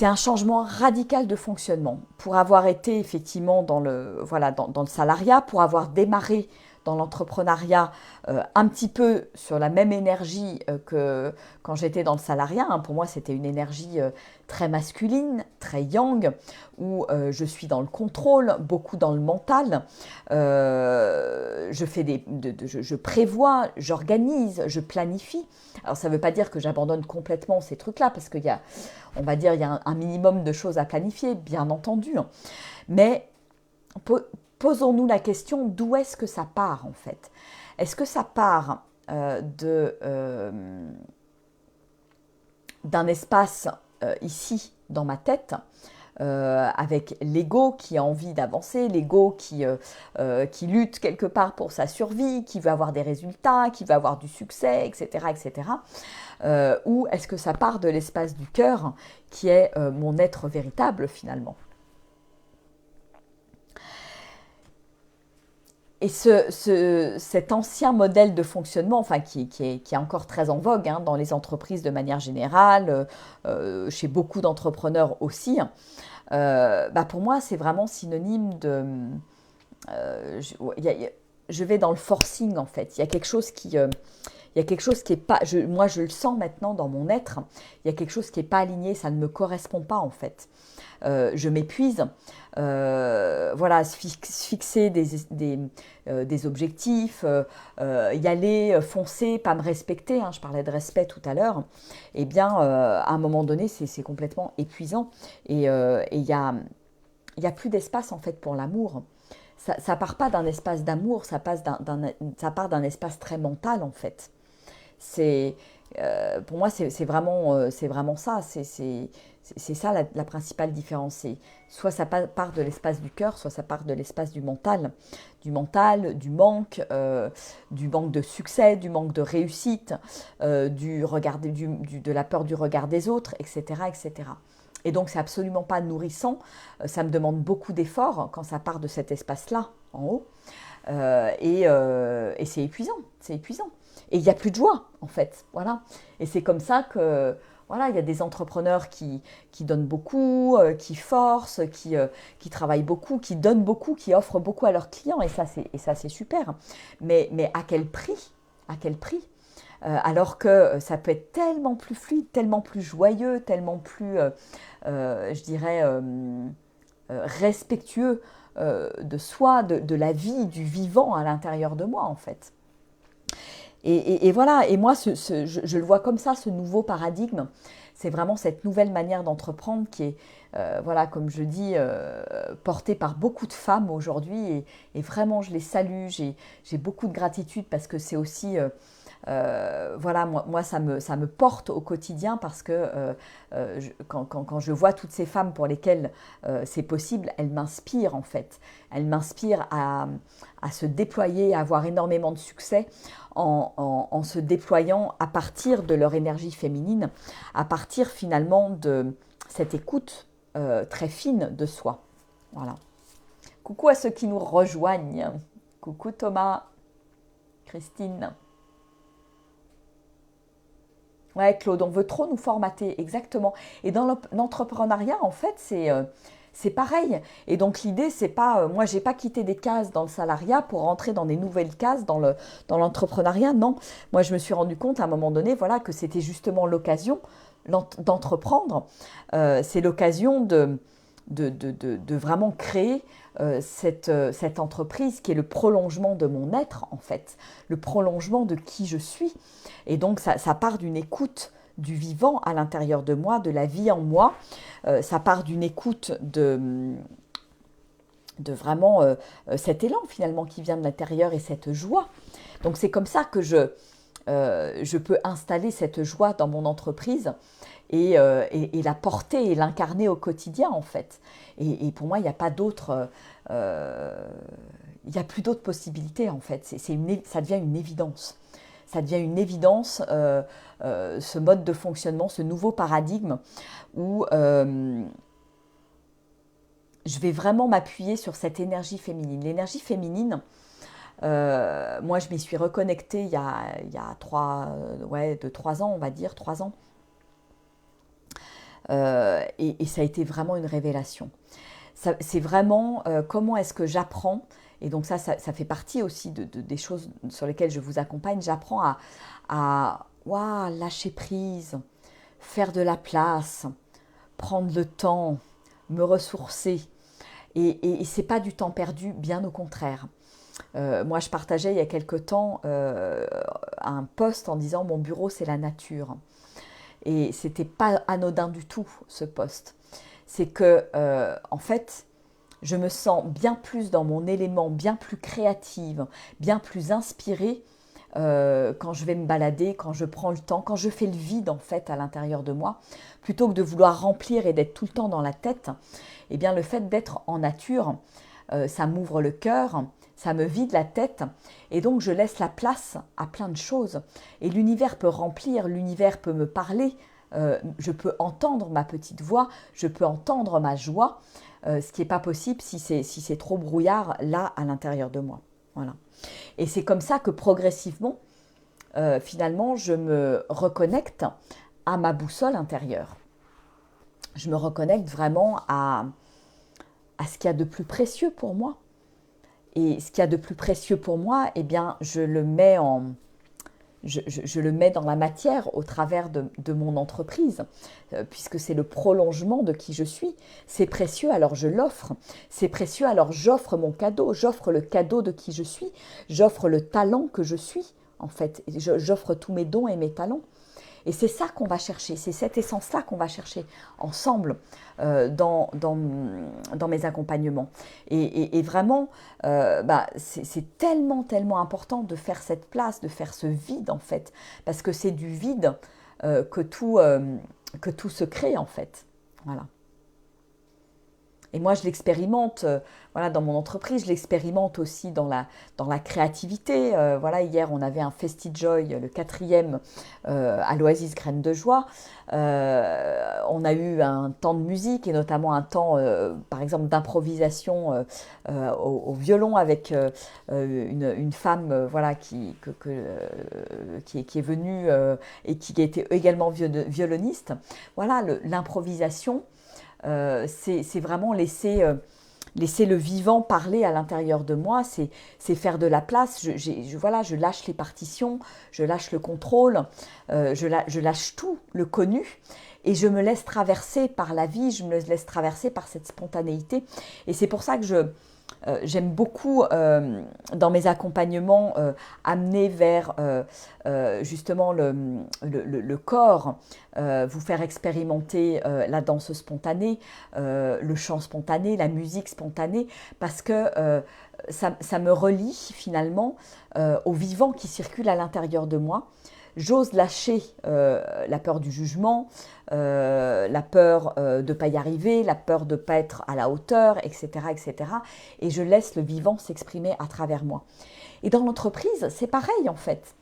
un changement radical de fonctionnement. Pour avoir été effectivement dans le salariat, pour avoir démarré dans l'entrepreneuriat un petit peu sur la même énergie que quand j'étais dans le salariat. Hein. Pour moi, c'était une énergie très masculine, très yang, où je suis dans le contrôle, beaucoup dans le mental. Je prévois, j'organise, je planifie. Alors, ça ne veut pas dire que j'abandonne complètement ces trucs-là, parce qu'il y a, on va dire, il y a un minimum de choses à planifier, bien entendu. Mais posons-nous la question, d'où est-ce que ça part en fait? Est-ce que ça part d'un espace ici dans ma tête, avec l'ego qui a envie d'avancer, l'ego qui lutte quelque part pour sa survie, qui veut avoir des résultats, qui veut avoir du succès, etc. etc. Ou est-ce que ça part de l'espace du cœur qui est mon être véritable finalement? Et cet ancien modèle de fonctionnement, enfin, qui est encore très en vogue hein, dans les entreprises de manière générale, chez beaucoup d'entrepreneurs aussi, bah pour moi, c'est vraiment synonyme de... je vais dans le forcing, en fait. Il y a quelque chose qui est pas... moi, je le sens maintenant dans mon être. Il y a quelque chose qui n'est pas aligné, ça ne me correspond pas, en fait. Je m'épuise. Voilà, fixer des objectifs, y aller, foncer, pas me respecter, hein, je parlais de respect tout à l'heure, eh bien, à un moment donné, c'est complètement épuisant. Et il y a plus d'espace, en fait, pour l'amour. Ça part pas d'un espace d'amour, ça part d'un espace très mental, en fait. Pour moi, c'est vraiment ça. C'est ça la principale différence. Soit ça part de l'espace du cœur, soit ça part de l'espace du mental, du manque de succès, du manque de réussite, de la peur du regard des autres, etc., etc. Et donc, c'est absolument pas nourrissant. Ça me demande beaucoup d'efforts quand ça part de cet espace-là, en haut. Et c'est épuisant, c'est épuisant. Et il n'y a plus de joie, en fait. Voilà. Et c'est comme ça que, voilà, il y a des entrepreneurs qui donnent beaucoup, qui forcent, qui travaillent beaucoup, qui donnent beaucoup, qui offrent beaucoup à leurs clients. Et ça, c'est super. Mais à quel prix? À quel prix? Alors que ça peut être tellement plus fluide, tellement plus joyeux, tellement plus, je dirais, respectueux de soi, de la vie, du vivant à l'intérieur de moi, en fait. Et voilà, et moi, je le vois comme ça, ce nouveau paradigme, c'est vraiment cette nouvelle manière d'entreprendre qui est, voilà, comme je dis, portée par beaucoup de femmes aujourd'hui. Et vraiment, je les salue. J'ai beaucoup de gratitude parce que c'est aussi... voilà, moi ça me porte au quotidien parce que quand je vois toutes ces femmes pour lesquelles c'est possible, elles m'inspirent en fait. Elles m'inspirent à se déployer, à avoir énormément de succès en se déployant à partir de leur énergie féminine, à partir finalement de cette écoute très fine de soi. Voilà. Coucou à ceux qui nous rejoignent. Coucou Thomas, Christine. Ouais, Claude, on veut trop nous formater, exactement. Et dans l'entrepreneuriat, en fait, c'est pareil. Et donc l'idée, c'est pas, moi, j'ai pas quitté des cases dans le salariat pour rentrer dans des nouvelles cases dans l'entrepreneuriat. Non, moi, je me suis rendu compte à un moment donné, voilà, que c'était justement l'occasion d'entreprendre. C'est l'occasion de vraiment créer cette entreprise qui est le prolongement de mon être, en fait, le prolongement de qui je suis. Et donc, ça part d'une écoute du vivant à l'intérieur de moi, de la vie en moi. Ça part d'une écoute de vraiment cet élan, finalement, qui vient de l'intérieur et cette joie. Donc, c'est comme ça que je peux installer cette joie dans mon entreprise et la porter et l'incarner au quotidien, en fait. Et pour moi, il n'y a pas d'autre... il n'y a plus d'autres possibilités, en fait. Ça devient une évidence. Ça devient une évidence, ce mode de fonctionnement, ce nouveau paradigme où je vais vraiment m'appuyer sur cette énergie féminine. L'énergie féminine, moi, je m'y suis reconnectée il y a 3 ans, on va dire, 3 ans. Et ça a été vraiment une révélation. C'est vraiment comment est-ce que j'apprends, et donc ça fait partie aussi des choses sur lesquelles je vous accompagne, j'apprends à lâcher prise, faire de la place, prendre le temps, me ressourcer. Et ce n'est pas du temps perdu, bien au contraire. Moi, je partageais il y a quelque temps un post en disant « Mon bureau, c'est la nature ». Et ce n'était pas anodin du tout, ce post. C'est que, en fait, je me sens bien plus dans mon élément, bien plus créative, bien plus inspirée quand je vais me balader, quand je prends le temps, quand je fais le vide, en fait, à l'intérieur de moi. Plutôt que de vouloir remplir et d'être tout le temps dans la tête, eh bien, le fait d'être en nature, ça m'ouvre le cœur, ça me vide la tête et donc je laisse la place à plein de choses. Et l'univers peut remplir, l'univers peut me parler, je peux entendre ma petite voix, je peux entendre ma joie, ce qui n'est pas possible si c'est trop brouillard là à l'intérieur de moi. Voilà. Et c'est comme ça que progressivement, finalement, je me reconnecte à ma boussole intérieure. Je me reconnecte vraiment à ce qu'il y a de plus précieux pour moi. Et ce qu'il y a de plus précieux pour moi, eh bien, je le mets dans la matière au travers de mon entreprise, puisque c'est le prolongement de qui je suis. C'est précieux, alors je l'offre. C'est précieux, alors j'offre mon cadeau. J'offre le cadeau de qui je suis. J'offre le talent que je suis, en fait. J'offre tous mes dons et mes talents. Et c'est ça qu'on va chercher, c'est cette essence-là qu'on va chercher ensemble dans mes accompagnements. Et vraiment, c'est tellement, tellement important de faire cette place, de faire ce vide en fait, parce que c'est du vide que tout se crée en fait. Voilà. Et moi, je l'expérimente voilà, dans mon entreprise, je l'expérimente aussi dans la créativité. Voilà, hier, on avait un FestiJoy, le 4e à l'Oasis Graines de Joie. On a eu un temps de musique et notamment un temps, par exemple, d'improvisation au violon avec une femme voilà, qui est venue et qui était également violoniste. Voilà, l'improvisation. C'est vraiment laisser le vivant parler à l'intérieur de moi, c'est faire de la place. Je lâche les partitions, je lâche le contrôle, je lâche tout, le connu, et je me laisse traverser par la vie, je me laisse traverser par cette spontanéité. Et c'est pour ça que j'aime beaucoup dans mes accompagnements amener vers justement le corps, vous faire expérimenter la danse spontanée, le chant spontané, la musique spontanée, parce que ça me relie finalement au vivant qui circule à l'intérieur de moi. J'ose lâcher la peur du jugement, la peur de ne pas y arriver, la peur de ne pas être à la hauteur, etc., etc. Et je laisse le vivant s'exprimer à travers moi. Et dans l'entreprise, c'est pareil en fait.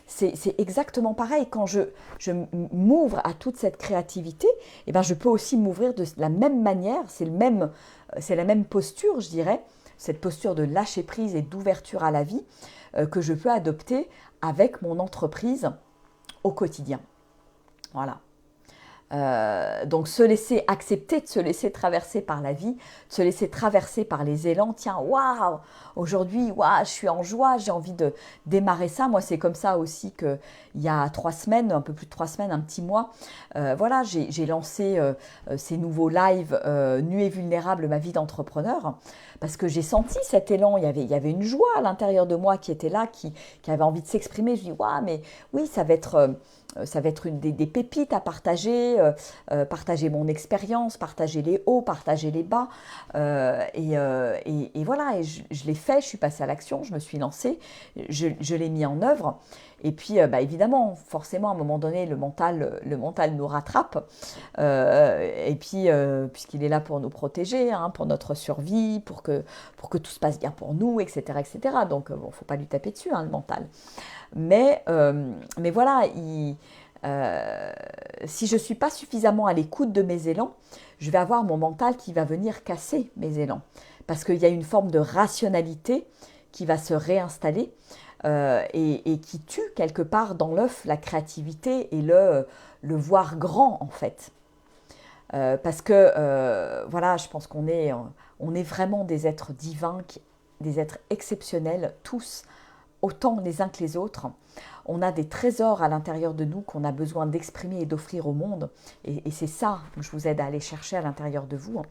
C'est exactement pareil. Quand je m'ouvre à toute cette créativité, eh ben je peux aussi m'ouvrir de la même manière. C'est la même posture, je dirais, cette posture de lâcher prise et d'ouverture à la vie que je peux adopter avec mon entreprise au quotidien. Voilà. Donc accepter de se laisser traverser par la vie, de se laisser traverser par les élans. Tiens, waouh, aujourd'hui, waouh, je suis en joie, j'ai envie de démarrer ça. Moi, c'est comme ça aussi qu'il y a 3 semaines, un peu plus de 3 semaines, un petit mois, voilà, j'ai lancé ces nouveaux lives nus et vulnérables, ma vie d'entrepreneur, parce que j'ai senti cet élan. Il y avait une joie à l'intérieur de moi qui était là, qui avait envie de s'exprimer. Je dis, waouh, mais oui, ça va être des pépites à partager, partager mon expérience, partager les hauts, partager les bas. Et voilà, et je l'ai fait, je suis passée à l'action, je me suis lancée, je l'ai mis en œuvre. Et puis, évidemment, forcément, à un moment donné, le mental nous rattrape. Et puis, puisqu'il est là pour nous protéger, hein, pour notre survie, pour que tout se passe bien pour nous, etc., etc. Donc, bon, il ne faut pas lui taper dessus, hein, le mental. Mais voilà, si je ne suis pas suffisamment à l'écoute de mes élans, je vais avoir mon mental qui va venir casser mes élans. Parce qu'il y a une forme de rationalité qui va se réinstaller et qui tue quelque part dans l'œuf la créativité et le voir grand en fait. Parce que voilà, je pense qu'on est vraiment des êtres divins, des êtres exceptionnels, tous, autant les uns que les autres. On a des trésors à l'intérieur de nous qu'on a besoin d'exprimer et d'offrir au monde. Et c'est ça que je vous aide à aller chercher à l'intérieur de vous.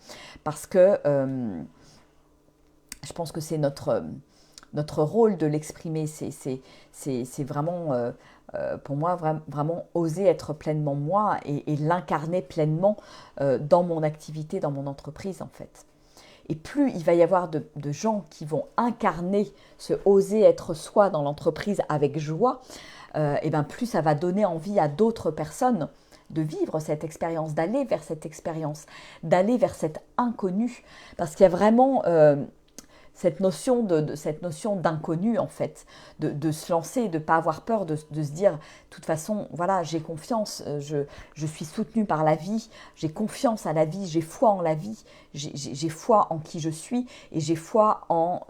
Parce que je pense que c'est notre rôle de l'exprimer. C'est vraiment, pour moi, vraiment oser être pleinement moi et l'incarner pleinement dans mon activité, dans mon entreprise en fait. Et plus il va y avoir de gens qui vont incarner ce oser être soi dans l'entreprise avec joie, et bien plus ça va donner envie à d'autres personnes de vivre cette expérience, d'aller vers cette expérience, d'aller vers cet inconnu. Parce qu'il y a vraiment cette notion d'inconnu en fait, de se lancer, de ne pas avoir peur, de se dire, de toute façon, voilà, j'ai confiance, je suis soutenue par la vie, j'ai confiance à la vie, j'ai foi en la vie, j'ai foi en qui je suis et j'ai foi en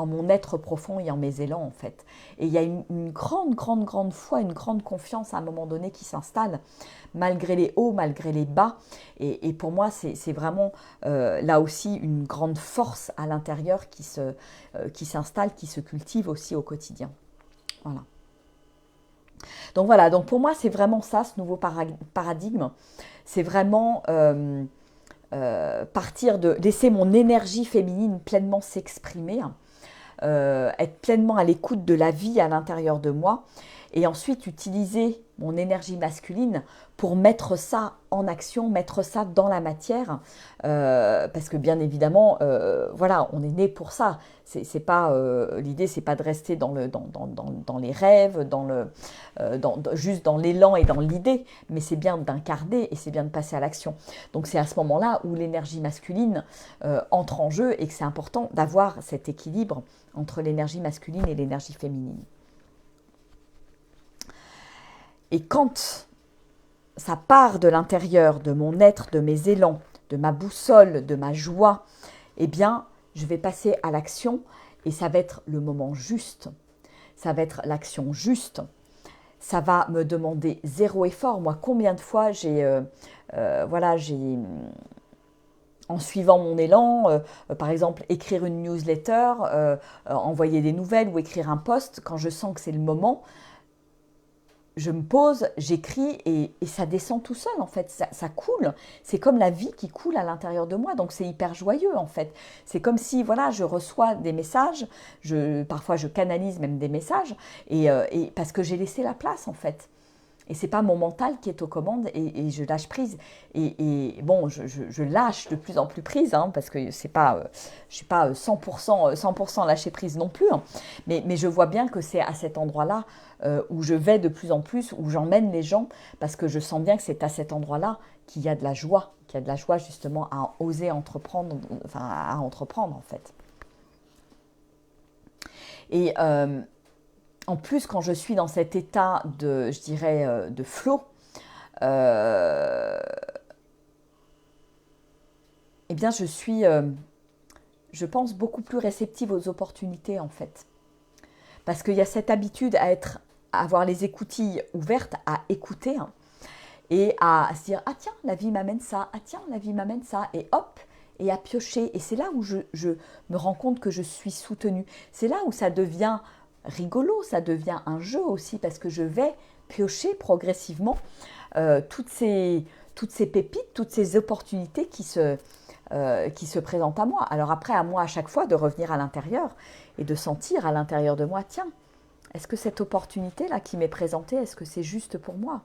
mon être profond et en mes élans en fait. Et il y a une grande foi, une grande confiance à un moment donné qui s'installe, malgré les hauts, malgré les bas. Et pour moi, c'est vraiment là aussi une grande force à l'intérieur qui s'installe, qui se cultive aussi au quotidien. Voilà. Donc voilà, donc pour moi, c'est vraiment ça, ce nouveau paradigme. C'est vraiment partir de laisser mon énergie féminine pleinement s'exprimer, être pleinement à l'écoute de la vie à l'intérieur de moi et ensuite utiliser mon énergie masculine pour mettre ça en action, mettre ça dans la matière, parce que bien évidemment, voilà, on est né pour ça. C'est pas l'idée, c'est pas de rester dans les rêves, juste dans l'élan et dans l'idée, mais c'est bien d'incarner et c'est bien de passer à l'action. Donc c'est à ce moment-là où l'énergie masculine entre en jeu et que c'est important d'avoir cet équilibre entre l'énergie masculine et l'énergie féminine. Et quand ça part de l'intérieur, de mon être, de mes élans, de ma boussole, de ma joie, eh bien, je vais passer à l'action et ça va être le moment juste. Ça va être l'action juste. Ça va me demander zéro effort. Moi, combien de fois en suivant mon élan, par exemple, écrire une newsletter, envoyer des nouvelles ou écrire un post, quand je sens que c'est le moment, je me pose, j'écris et ça descend tout seul en fait, ça coule. C'est comme la vie qui coule à l'intérieur de moi, donc c'est hyper joyeux en fait. C'est comme si voilà, je reçois des messages, parfois je canalise même des messages, et parce que j'ai laissé la place en fait. Et c'est pas mon mental qui est aux commandes et je lâche prise. Et bon, je lâche de plus en plus prise, hein, parce que c'est pas, je suis pas 100% lâcher prise non plus. Hein. Mais je vois bien que c'est à cet endroit-là où je vais de plus en plus, où j'emmène les gens, parce que je sens bien que c'est à cet endroit-là qu'il y a de la joie, qu'il y a de la joie justement à oser entreprendre, enfin à entreprendre en fait. Et en plus, quand je suis dans cet état de, je dirais, de flow, euh, eh bien, je suis, je pense, beaucoup plus réceptive aux opportunités, en fait. Parce qu'il y a cette habitude à avoir les écoutilles ouvertes, à écouter, hein, et à se dire, ah tiens, la vie m'amène ça, ah tiens, la vie m'amène ça, et hop, et à piocher. Et c'est là où je me rends compte que je suis soutenue. C'est là où ça devient rigolo, ça devient un jeu aussi, parce que je vais piocher progressivement toutes ces pépites, toutes ces opportunités qui se présentent à moi. Alors après, à moi à chaque fois de revenir à l'intérieur et de sentir à l'intérieur de moi, tiens, est-ce que cette opportunité-là qui m'est présentée, est-ce que c'est juste pour moi?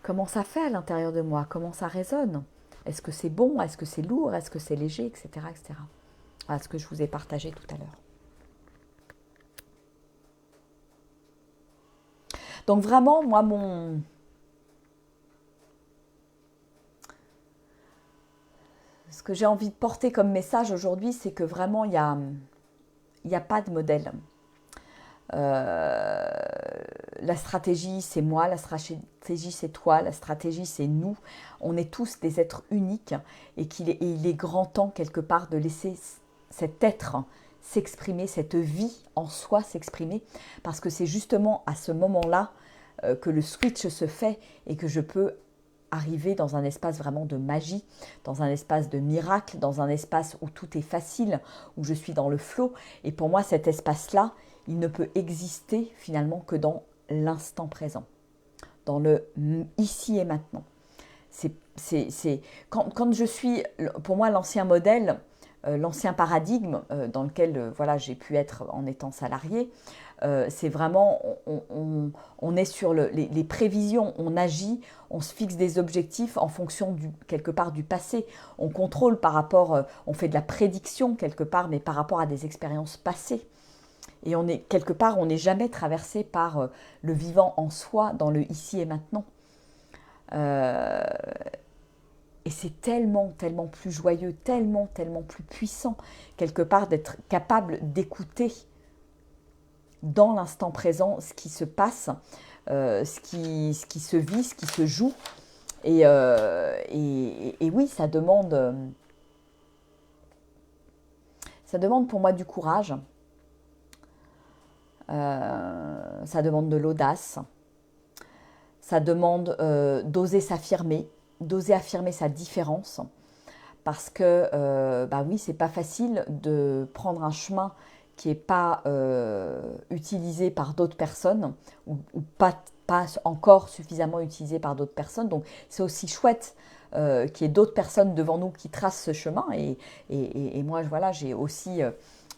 Comment ça fait à l'intérieur de moi? Comment ça résonne? Est-ce que c'est bon? Est-ce que c'est lourd? Est-ce que c'est léger? Etc. etc. Voilà ce que je vous ai partagé tout à l'heure. Donc vraiment, moi, ce que j'ai envie de porter comme message aujourd'hui, c'est que vraiment, il n'y a pas de modèle. La stratégie, c'est moi, la stratégie, c'est toi, la stratégie, c'est nous. On est tous des êtres uniques et il est grand temps, quelque part, de laisser cet être s'exprimer, cette vie en soi s'exprimer, parce que c'est justement à ce moment-là que le switch se fait et que je peux arriver dans un espace vraiment de magie, dans un espace de miracle, dans un espace où tout est facile, où je suis dans le flow. Et pour moi, cet espace-là, il ne peut exister finalement que dans l'instant présent, dans le ici et maintenant. Quand je suis, pour moi, l'ancien modèle, l'ancien paradigme dans lequel voilà, j'ai pu être en étant salarié, c'est vraiment, on est sur les prévisions, on agit, on se fixe des objectifs en fonction quelque part du passé, on contrôle par rapport, on fait de la prédiction quelque part, mais par rapport à des expériences passées. Et quelque part, on n'est jamais traversé par le vivant en soi, dans le ici et maintenant. Et c'est tellement, tellement plus joyeux, tellement, tellement plus puissant, quelque part, d'être capable d'écouter dans l'instant présent ce qui se passe, ce qui se vit, ce qui se joue. Et oui, ça demande pour moi du courage, ça demande de l'audace, ça demande d'oser s'affirmer, d'oser affirmer sa différence, parce que bah oui, c'est pas facile de prendre un chemin qui n'est pas utilisé par d'autres personnes ou pas encore suffisamment utilisé par d'autres personnes. Donc c'est aussi chouette qu'il y ait d'autres personnes devant nous qui tracent ce chemin. Et moi, voilà, j'ai aussi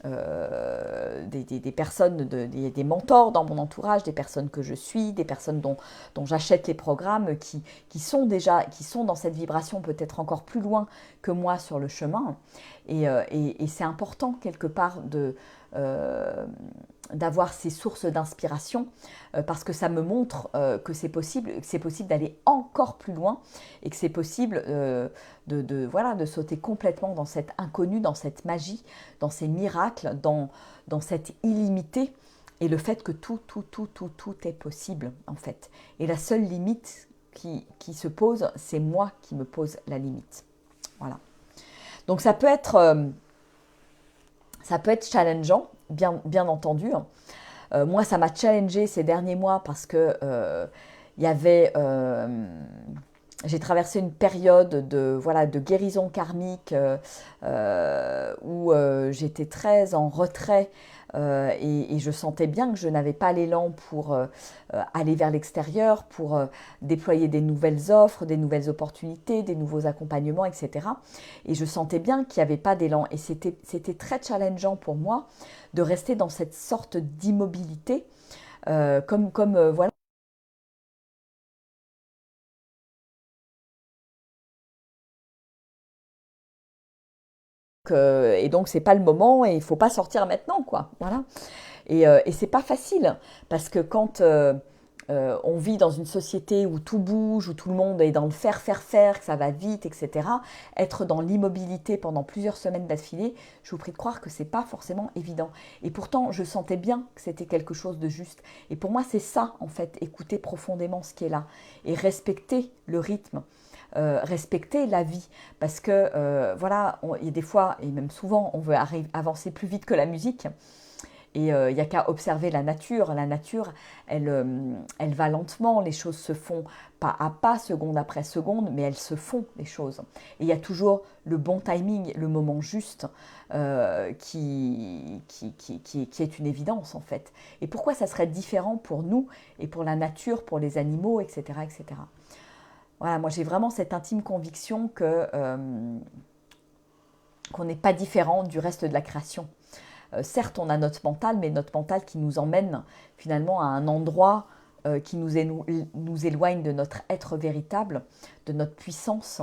des personnes, des mentors dans mon entourage, des personnes que je suis, des personnes dont j'achète les programmes qui sont dans cette vibration peut-être encore plus loin que moi sur le chemin. Et c'est important quelque part d'avoir ces sources d'inspiration parce que ça me montre que c'est possible d'aller encore plus loin et que c'est possible de sauter complètement dans cet inconnu, dans cette magie, dans ces miracles, dans cette illimité et le fait que tout est possible en fait. Et la seule limite qui se pose, c'est moi qui me pose la limite. Voilà. Donc ça peut être challengeant, bien entendu. Moi, ça m'a challengé ces derniers mois parce que il y avait j'ai traversé une période de, voilà, de guérison karmique où j'étais très en retrait et je sentais bien que je n'avais pas l'élan pour aller vers l'extérieur, pour déployer des nouvelles offres, des nouvelles opportunités, des nouveaux accompagnements, etc. Et je sentais bien qu'il n'y avait pas d'élan. Et c'était très challengeant pour moi de rester dans cette sorte d'immobilité, voilà. Et donc c'est pas le moment et il faut pas sortir maintenant, quoi. Voilà. Et c'est pas facile parce que quand on vit dans une société où tout bouge, où tout le monde est dans le faire, que ça va vite, etc. Être dans l'immobilité pendant plusieurs semaines d'affilée, je vous prie de croire que c'est pas forcément évident. Et pourtant, je sentais bien que c'était quelque chose de juste. Et pour moi, c'est ça, en fait, écouter profondément ce qui est là et respecter le rythme. Respecter la vie parce que voilà, il y a des fois et même souvent on veut avancer plus vite que la musique. Et il n'y a qu'à observer la nature. La nature, elle va lentement, les choses se font pas à pas, seconde après seconde, mais elles se font, les choses. Et il y a toujours le bon timing, le moment juste, qui est une évidence, en fait. Et pourquoi ça serait différent pour nous et pour la nature, pour les animaux, etc. etc. Voilà, moi j'ai vraiment cette intime conviction qu'on n'est pas différent du reste de la création. Certes, on a notre mental, mais notre mental qui nous emmène finalement à un endroit qui nous éloigne de notre être véritable, de notre puissance,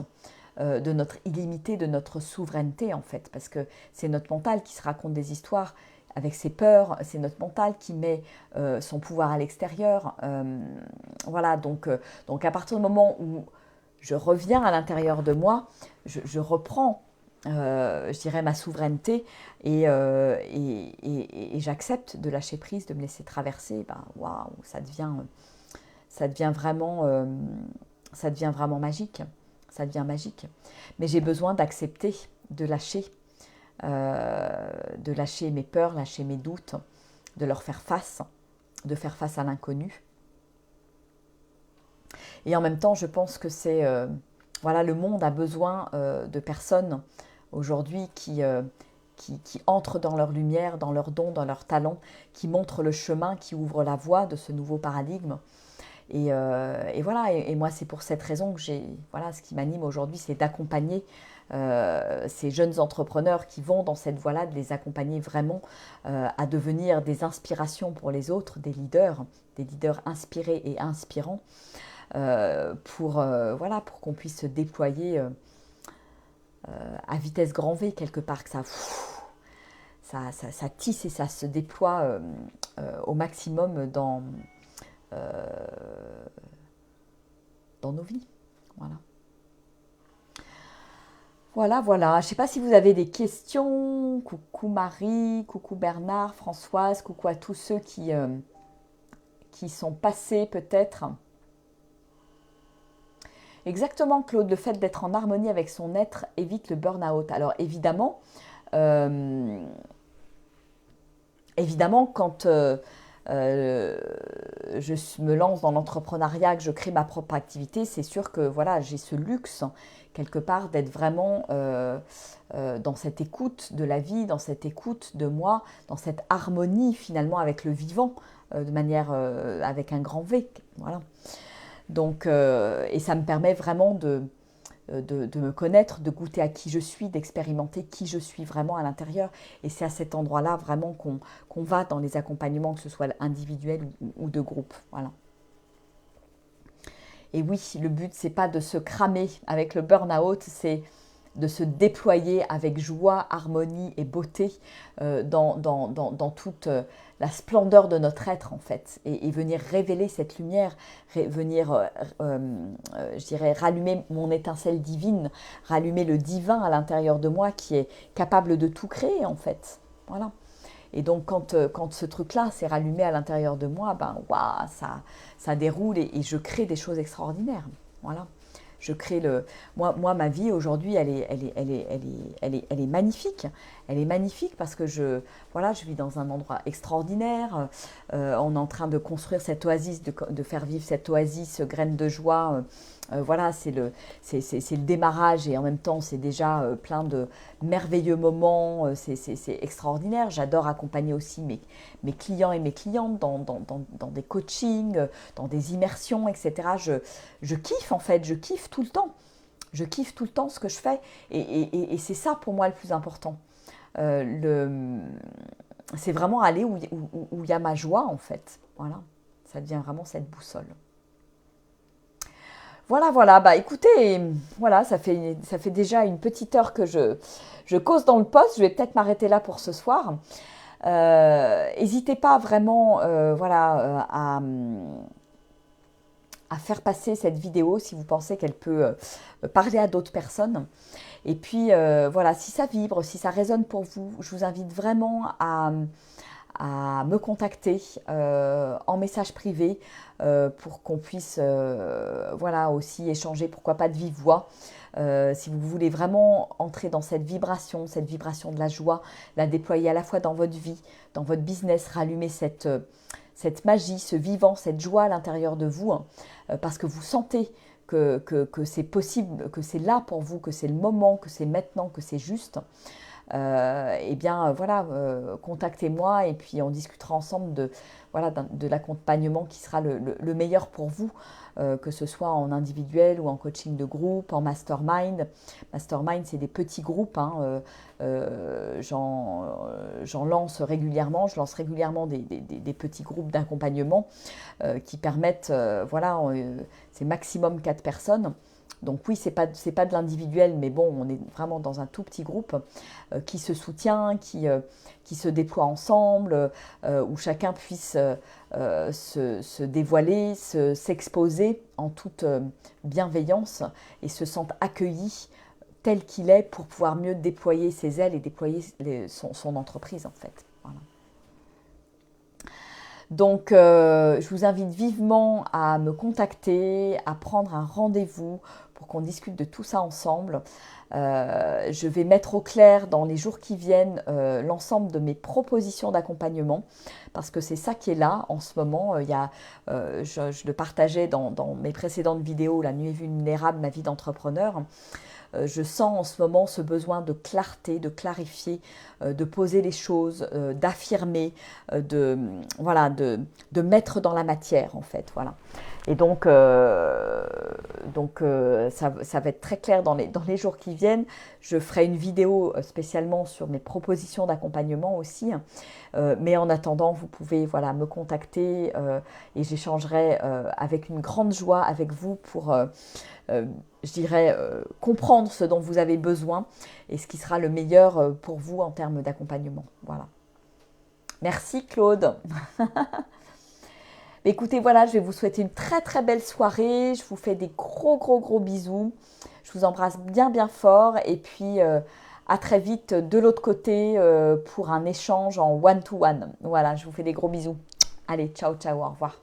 de notre illimité, de notre souveraineté en fait. Parce que c'est notre mental qui se raconte des histoires avec ses peurs, c'est notre mental qui met son pouvoir à l'extérieur. Voilà, donc à partir du moment où je reviens à l'intérieur de moi, je reprends je dirais ma souveraineté et j'accepte de lâcher prise, de me laisser traverser, ben, waouh, ça devient vraiment, ça devient vraiment magique. Ça devient magique. Mais j'ai besoin d'accepter, de lâcher mes peurs, lâcher mes doutes, de leur faire face, de faire face à l'inconnu. Et en même temps, je pense que c'est, voilà, le monde a besoin de personnes aujourd'hui qui entrent dans leur lumière, dans leurs dons, dans leurs talents, qui montrent le chemin, qui ouvrent la voie de ce nouveau paradigme. Et voilà, et moi c'est pour cette raison que voilà, ce qui m'anime aujourd'hui, c'est d'accompagner ces jeunes entrepreneurs qui vont dans cette voie-là, de les accompagner vraiment à devenir des inspirations pour les autres, des leaders inspirés et inspirants, voilà, pour qu'on puisse se déployer à vitesse grand V quelque part, que ça tisse et ça se déploie au maximum euh, dans nos vies. Voilà. Voilà. Je ne sais pas si vous avez des questions. Coucou Marie, coucou Bernard, Françoise, coucou à tous ceux qui sont passés peut-être. Exactement, Claude, le fait d'être en harmonie avec son être évite le burn-out. Alors euh, évidemment, quand je me lance dans l'entrepreneuriat, que je crée ma propre activité, c'est sûr que voilà, j'ai ce luxe quelque part d'être vraiment dans cette écoute de la vie, dans cette écoute de moi, dans cette harmonie finalement avec le vivant, de manière avec un grand V. Voilà. Donc, et ça me permet vraiment de me connaître, de goûter à qui je suis, d'expérimenter qui je suis vraiment à l'intérieur. Et c'est à cet endroit-là vraiment qu'on va dans les accompagnements, que ce soit individuel ou de groupe. Voilà. Et oui, le but, c'est pas de se cramer avec le burn-out, c'est de se déployer avec joie, harmonie et beauté dans toute la splendeur de notre être en fait, et venir révéler cette lumière, venir, je dirais, rallumer mon étincelle divine, rallumer le divin à l'intérieur de moi qui est capable de tout créer en fait. Voilà. Et donc quand ce truc-là s'est rallumé à l'intérieur de moi, ben waouh, ça déroule et je crée des choses extraordinaires. Voilà. Je crée moi, ma vie aujourd'hui, elle est magnifique. Elle est magnifique parce que je vis dans un endroit extraordinaire. On est en train de construire cette oasis, de faire vivre cette oasis graine de joie voilà, c'est le démarrage et en même temps, c'est déjà plein de merveilleux moments. C'est extraordinaire. J'adore accompagner aussi mes clients et mes clientes dans des coachings, dans des immersions, etc. Je kiffe en fait, je kiffe tout le temps. Je kiffe tout le temps ce que je fais et c'est ça pour moi le plus important. C'est vraiment aller où il y a ma joie en fait. Voilà, ça devient vraiment cette boussole. Voilà, voilà. Bah écoutez, voilà, ça fait déjà une petite heure que je cause dans le poste. Je vais peut-être m'arrêter là pour ce soir. N'hésitez pas vraiment, voilà, à faire passer cette vidéo si vous pensez qu'elle peut parler à d'autres personnes. Et puis voilà, si ça vibre, si ça résonne pour vous, je vous invite vraiment à me contacter en message privé pour qu'on puisse voilà, aussi échanger, pourquoi pas de vive voix. Si vous voulez vraiment entrer dans cette vibration de la joie, la déployer à la fois dans votre vie, dans votre business, rallumer cette magie, ce vivant, cette joie à l'intérieur de vous, hein, parce que vous sentez que c'est possible, que c'est là pour vous, que c'est le moment, que c'est maintenant, que c'est juste. Eh bien voilà, contactez-moi et puis on discutera ensemble voilà, de l'accompagnement qui sera le meilleur pour vous, que ce soit en individuel ou en coaching de groupe, en mastermind. Mastermind, c'est des petits groupes, hein, j'en lance régulièrement, je lance régulièrement des petits groupes d'accompagnement qui permettent, voilà, c'est maximum 4 personnes. Donc oui, c'est pas de l'individuel, mais bon, on est vraiment dans un tout petit groupe qui se soutient, qui se déploie ensemble, où chacun puisse se dévoiler, s'exposer en toute bienveillance et se sente accueilli tel qu'il est pour pouvoir mieux déployer ses ailes et déployer son entreprise en fait. Voilà. Donc, je vous invite vivement à me contacter, à prendre un rendez-vous pour qu'on discute de tout ça ensemble. Je vais mettre au clair dans les jours qui viennent l'ensemble de mes propositions d'accompagnement parce que c'est ça qui est là en ce moment. Je le partageais dans mes précédentes vidéos, La nuit vulnérable, ma vie d'entrepreneur. Je sens en ce moment ce besoin de clarté, de clarifier, de poser les choses, d'affirmer, voilà, de mettre dans la matière en fait. Voilà. Et donc, ça va être très clair dans les jours qui viennent. Je ferai une vidéo spécialement sur mes propositions d'accompagnement aussi. Mais en attendant, vous pouvez voilà, me contacter et j'échangerai avec une grande joie avec vous pour, je dirais, comprendre ce dont vous avez besoin et ce qui sera le meilleur pour vous en termes d'accompagnement. Voilà. Merci Claude. Écoutez, voilà, je vais vous souhaiter une très très belle soirée. Je vous fais des gros bisous. Je vous embrasse bien fort et puis à très vite de l'autre côté pour un échange en one-to-one. Voilà, je vous fais des gros bisous. Allez, ciao, au revoir.